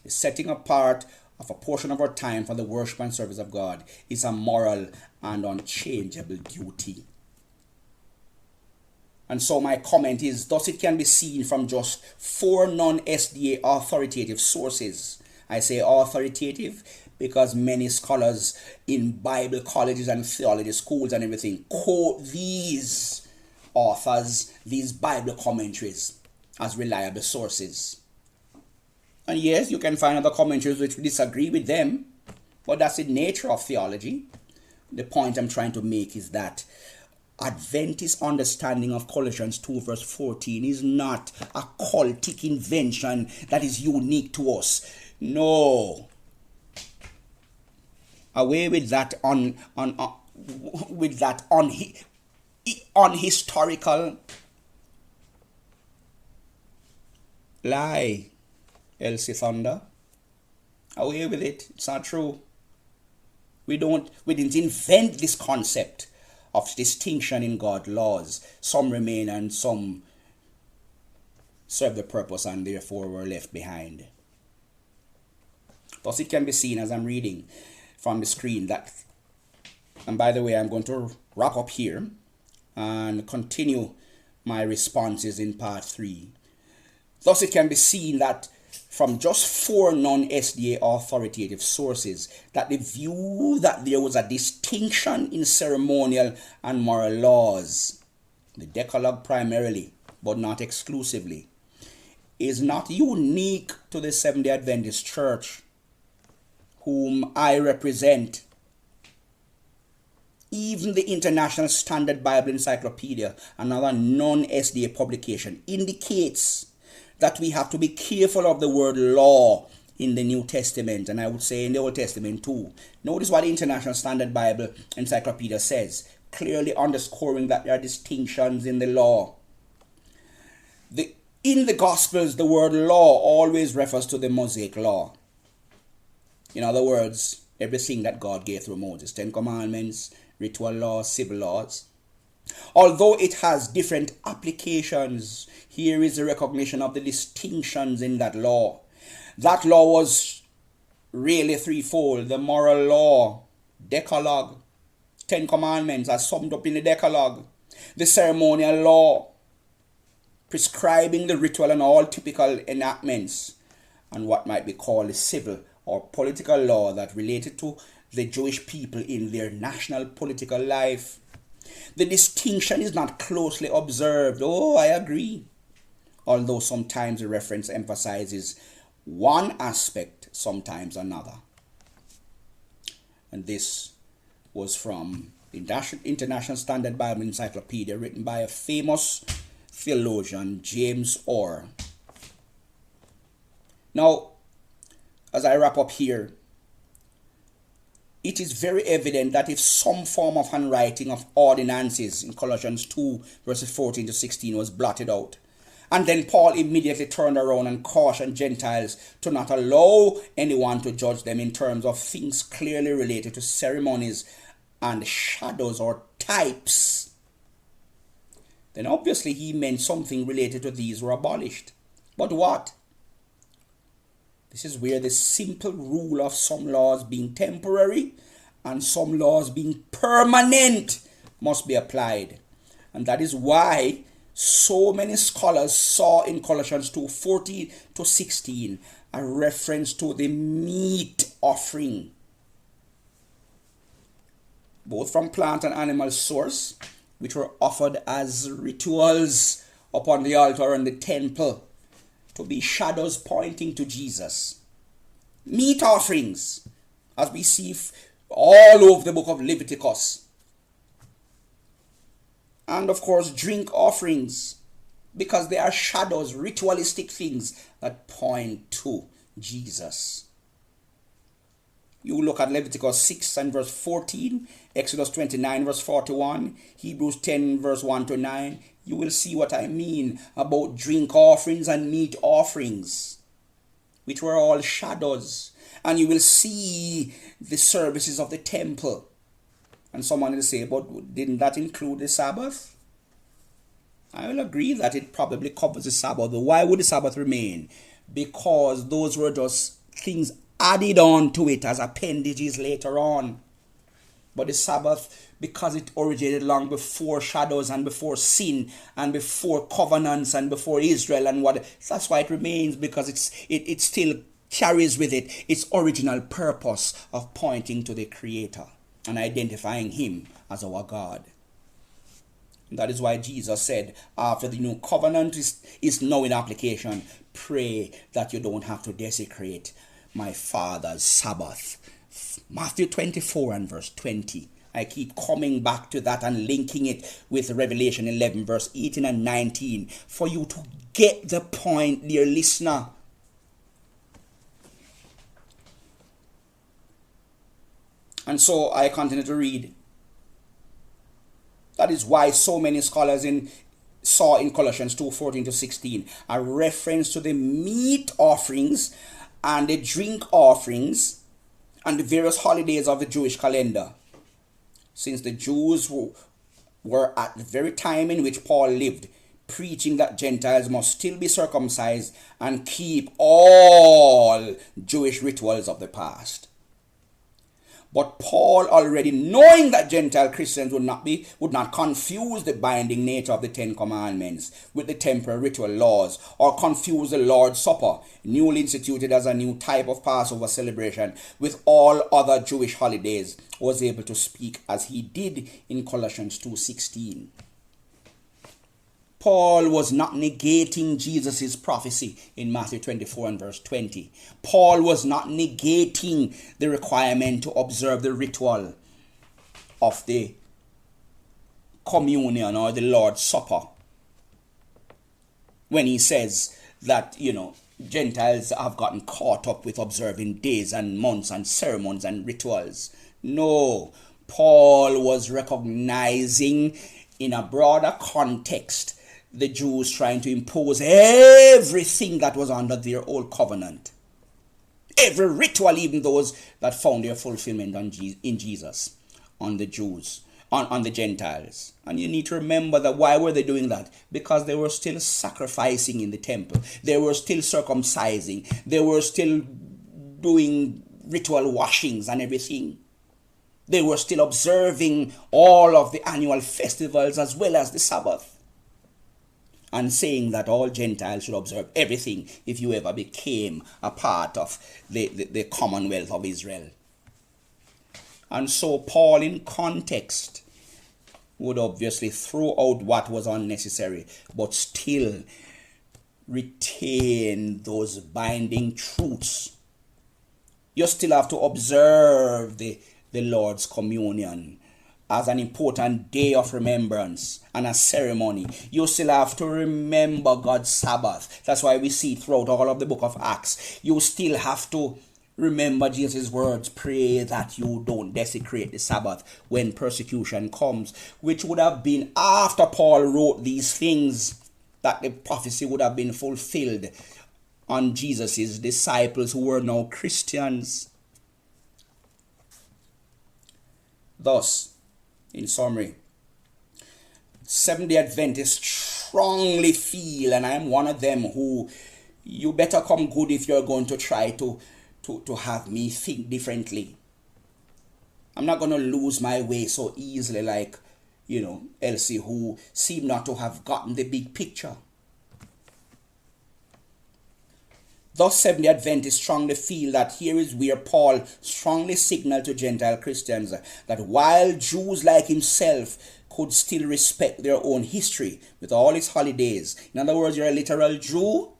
The setting apart of a portion of our time for the worship and service of God is a moral and unchangeable duty. And so my comment is, thus it can be seen from just 4 non-SDA authoritative sources. I say authoritative because many scholars in Bible colleges and theology schools and everything quote these authors these Bible commentaries as reliable sources. And yes, you can find other commentaries which disagree with them, but that's the nature of theology. The point I'm trying to make is that Adventist understanding of Colossians 2 verse 14 is not a cultic invention that is unique to us. No. Away with that unhistorical lie, Elce Thunder. Away with it. It's not true. We didn't invent this concept of distinction in God's laws. Some remain and some serve the purpose and therefore were left behind. Thus it can be seen as I'm reading from the screen that, and by the way, I'm going to wrap up here and continue my responses in part 3. Thus it can be seen that from just 4 non-SDA authoritative sources that the view that there was a distinction in ceremonial and moral laws, the Decalogue primarily, but not exclusively, is not unique to the Seventh-day Adventist Church, whom I represent. Even the International Standard Bible Encyclopedia, another non-SDA publication, indicates that we have to be careful of the word law in the New Testament, and I would say in the Old Testament too. Notice what the International Standard Bible Encyclopedia says, clearly underscoring that there are distinctions in the law. In the Gospels, the word law always refers to the Mosaic law. In other words, everything that God gave through Moses, 10 commandments, ritual laws, civil laws. Although it has different applications, here is the recognition of the distinctions in that law. That law was really threefold. The moral law, Decalogue, 10 commandments are summed up in the Decalogue. The ceremonial law, prescribing the ritual and all typical enactments, and what might be called the civil or political law that related to the Jewish people in their national political life. The distinction is not closely observed. Oh, I agree. Although sometimes the reference emphasizes one aspect, sometimes another. And this was from the International Standard Bible Encyclopedia, written by a famous theologian, James Orr. Now, as I wrap up here, it is very evident that if some form of handwriting of ordinances in Colossians 2 verses 14 to 16 was blotted out, and then Paul immediately turned around and cautioned Gentiles to not allow anyone to judge them in terms of things clearly related to ceremonies and shadows or types, then obviously he meant something related to these were abolished. But what? This is where the simple rule of some laws being temporary and some laws being permanent must be applied. And that is why so many scholars saw in Colossians 2:14 to 16 a reference to the meat offering, both from plant and animal source, which were offered as rituals upon the altar and the temple, to be shadows pointing to Jesus. Meat offerings, as we see all over the book of Leviticus. And of course, drink offerings, because they are shadows, ritualistic things that point to Jesus. You look at Leviticus 6 and verse 14, Exodus 29 verse 41, Hebrews 10 verse 1 to 9. You will see what I mean about drink offerings and meat offerings, which were all shadows. And you will see the services of the temple. And someone will say, but didn't that include the Sabbath? I will agree that it probably covers the Sabbath. But why would the Sabbath remain? Because those were just things added on to it as appendages later on. But the Sabbath, because it originated long before shadows and before sin and before covenants and before Israel and what, that's why it remains, because it still carries with it its original purpose of pointing to the Creator and identifying Him as our God. That is why Jesus said, after the new covenant is now in application, pray that you don't have to desecrate my Father's Sabbath. Matthew 24 and verse 20. I keep coming back to that and linking it with Revelation 11 verse 18 and 19 for you to get the point, dear listener. And so I continue to read. That is why so many scholars saw in Colossians 2:14 to 16 a reference to the meat offerings and the drink offerings and the various holidays of the Jewish calendar. Since the Jews were at the very time in which Paul lived, preaching that Gentiles must still be circumcised and keep all Jewish rituals of the past. But Paul, already knowing that Gentile Christians would not confuse the binding nature of the Ten Commandments with the temporal ritual laws, or confuse the Lord's Supper, newly instituted as a new type of Passover celebration, with all other Jewish holidays, was able to speak as he did in Colossians 2:16. Paul was not negating Jesus' prophecy in Matthew 24 and verse 20. Paul was not negating the requirement to observe the ritual of the communion or the Lord's Supper when he says that, Gentiles have gotten caught up with observing days and months and ceremonies and rituals. No, Paul was recognizing in a broader context the Jews trying to impose everything that was under their old covenant. Every ritual, even those that found their fulfillment in Jesus, on the Jews, on the Gentiles. And you need to remember that why were they doing that? Because they were still sacrificing in the temple. They were still circumcising. They were still doing ritual washings and everything. They were still observing all of the annual festivals as well as the Sabbath. And saying that all Gentiles should observe everything if you ever became a part of the Commonwealth of Israel. And so Paul, in context, would obviously throw out what was unnecessary, but still retain those binding truths. You still have to observe the Lord's communion as an important day of remembrance and a ceremony. You still have to remember God's Sabbath. That's why we see throughout all of the book of Acts. You still have to remember Jesus' words, pray that you don't desecrate the Sabbath when persecution comes, which would have been after Paul wrote these things, that the prophecy would have been fulfilled on Jesus' disciples who were now Christians. Thus, in summary, Seventh-day Adventists strongly feel, and I'm one of them, who you better come good if you're going to try to have me think differently. I'm not going to lose my way so easily like, Elce, who seem not to have gotten the big picture. Thus, Seventh-day Adventists strongly feel that here is where Paul strongly signaled to Gentile Christians that while Jews like himself could still respect their own history with all its holidays, in other words, you're a literal Jew,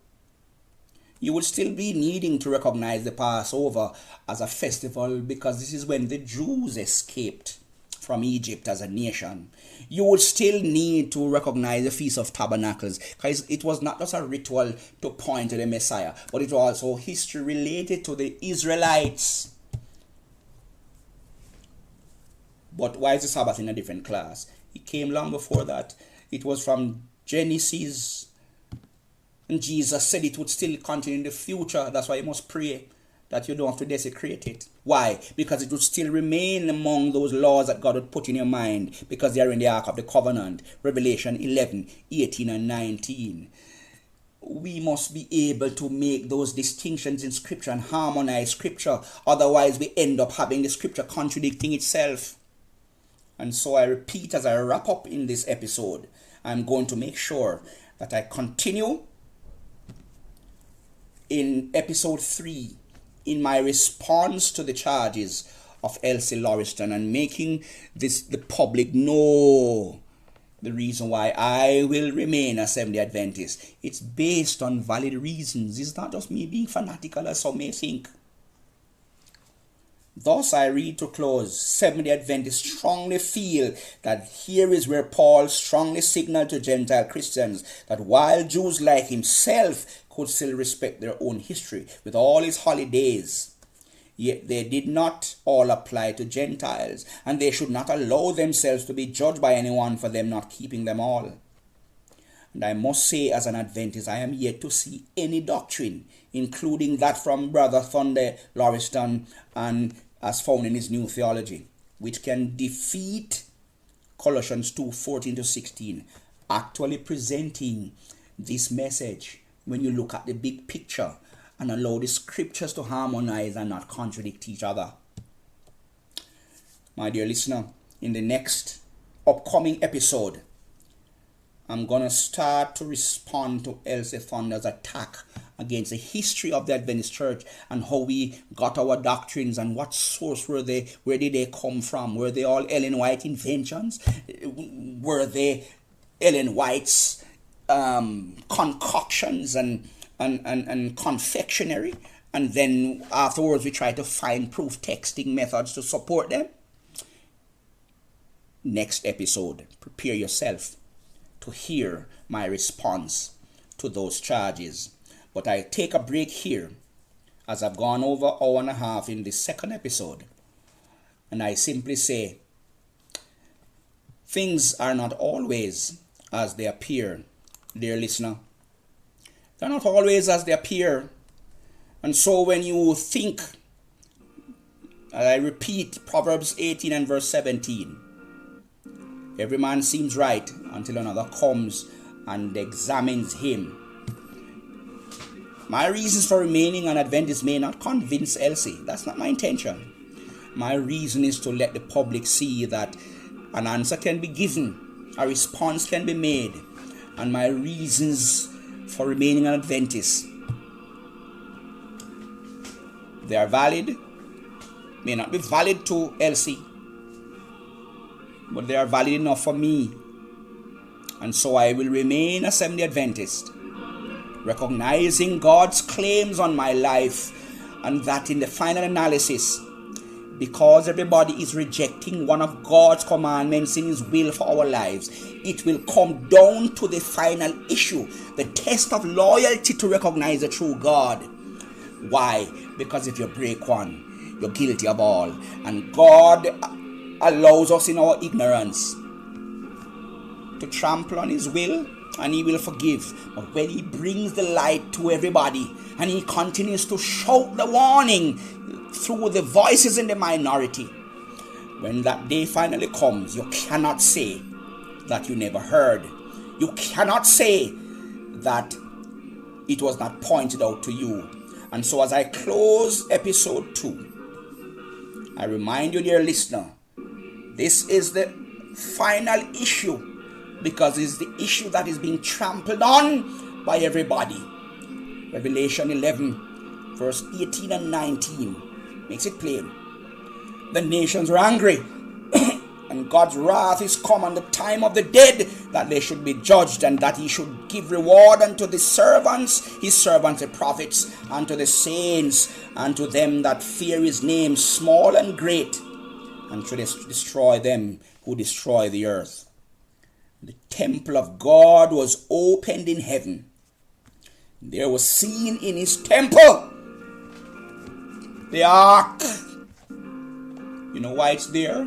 you would still be needing to recognize the Passover as a festival because this is when the Jews escaped from Egypt as a nation. You would still need to recognize the Feast of Tabernacles because it was not just a ritual to point to the Messiah, but it was also history related to the Israelites. But why is the Sabbath in a different class? It came long before that. It was from Genesis. And Jesus said it would still continue in the future. That's why you must pray that you don't have to desecrate it. Why? Because it would still remain among those laws that God would put in your mind because they are in the Ark of the Covenant. Revelation 11, 18 and 19. We must be able to make those distinctions in Scripture and harmonize Scripture. Otherwise, we end up having the Scripture contradicting itself. And so I repeat as I wrap up in this episode, I'm going to make sure that I continue in episode 3 in my response to the charges of Elce Lauriston and making the public know the reason why I will remain a Seventh-day Adventist. It's based on valid reasons. It's not just me being fanatical as some may think. Thus I read to close, Seventh-day Adventists strongly feel that here is where Paul strongly signaled to Gentile Christians that while Jews like himself could still respect their own history with all its holidays, yet they did not all apply to Gentiles, and they should not allow themselves to be judged by anyone for them not keeping them all. And I must say, as an Adventist, I am yet to see any doctrine, including that from Brother Thunder Lauriston and as found in his new theology, which can defeat Colossians 2:14-16, actually presenting this message when you look at the big picture and allow the scriptures to harmonize and not contradict each other. My dear listener, in the next upcoming episode, I'm going to start to respond to Elce Thunder's attack against the history of the Adventist Church and how we got our doctrines and what source were they, where did they come from? Were they all Ellen White inventions? Were they Ellen White's concoctions and confectionery? And then afterwards we try to find proof texting methods to support them. Next episode, prepare yourself to hear my response to those charges. But I take a break here as I've gone over an hour and a half in the second episode. And I simply say, things are not always as they appear, dear listener. They're not always as they appear. And so when you think, I repeat Proverbs 18 and verse 17, every man seems right until another comes and examines him. My reasons for remaining an Adventist may not convince Elce. That's not my intention. My reason is to let the public see that an answer can be given, a response can be made, and my reasons for remaining an Adventist, they are valid, may not be valid to Elce, but they are valid enough for me. And so I will remain a Seventh-day Adventist, recognizing God's claims on my life, and that in the final analysis, because everybody is rejecting one of God's commandments in his will for our lives, it will come down to the final issue, the test of loyalty to recognize the true God. Why? Because if you break one, you're guilty of all. And God allows us in our ignorance to trample on his will, and he will forgive. But when he brings the light to everybody and he continues to shout the warning through the voices in the minority, when that day finally comes, you cannot say that you never heard. You cannot say that it was not pointed out to you. And so as I close episode 2, I remind you, dear listener, this is the final issue, because it's the issue that is being trampled on by everybody. Revelation 11, verse 18 and 19 makes it plain. The nations are angry, and God's wrath is come on the time of the dead, that they should be judged, and that he should give reward unto the servants, his servants the prophets, and to the saints, and to them that fear his name, small and great, and to destroy them who destroy the earth. The temple of God was opened in heaven. There was seen in his temple the ark. You know why it's there?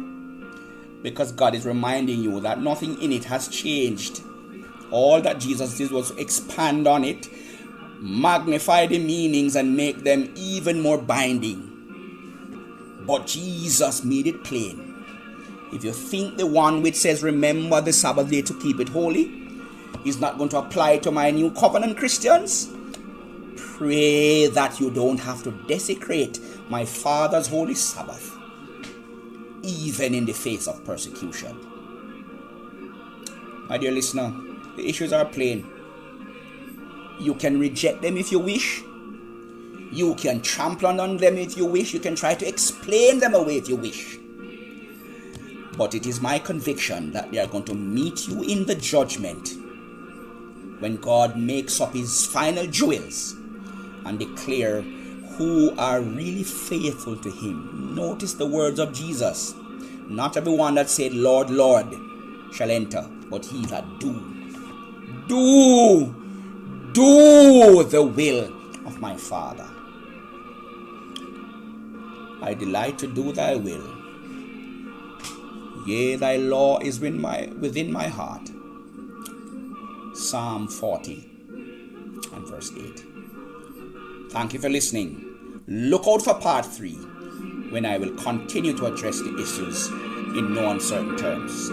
Because God is reminding you that nothing in it has changed. All that Jesus did was expand on it, magnify the meanings, and make them even more binding. But Jesus made it plain. If you think the one which says remember the Sabbath day to keep it holy is not going to apply to my new covenant Christians, pray that you don't have to desecrate my Father's holy Sabbath, even in the face of persecution. My dear listener, the issues are plain. You can reject them if you wish. You can trample on them if you wish. You can try to explain them away if you wish. But it is my conviction that they are going to meet you in the judgment when God makes up his final jewels and declare who are really faithful to him. Notice the words of Jesus. Not everyone that said, Lord, Lord, shall enter, but he that do the will of my Father. I delight to do thy will. Yea, thy law is within my heart. Psalm 40 and verse 8. Thank you for listening. Look out for part 3, when I will continue to address the issues in no uncertain terms.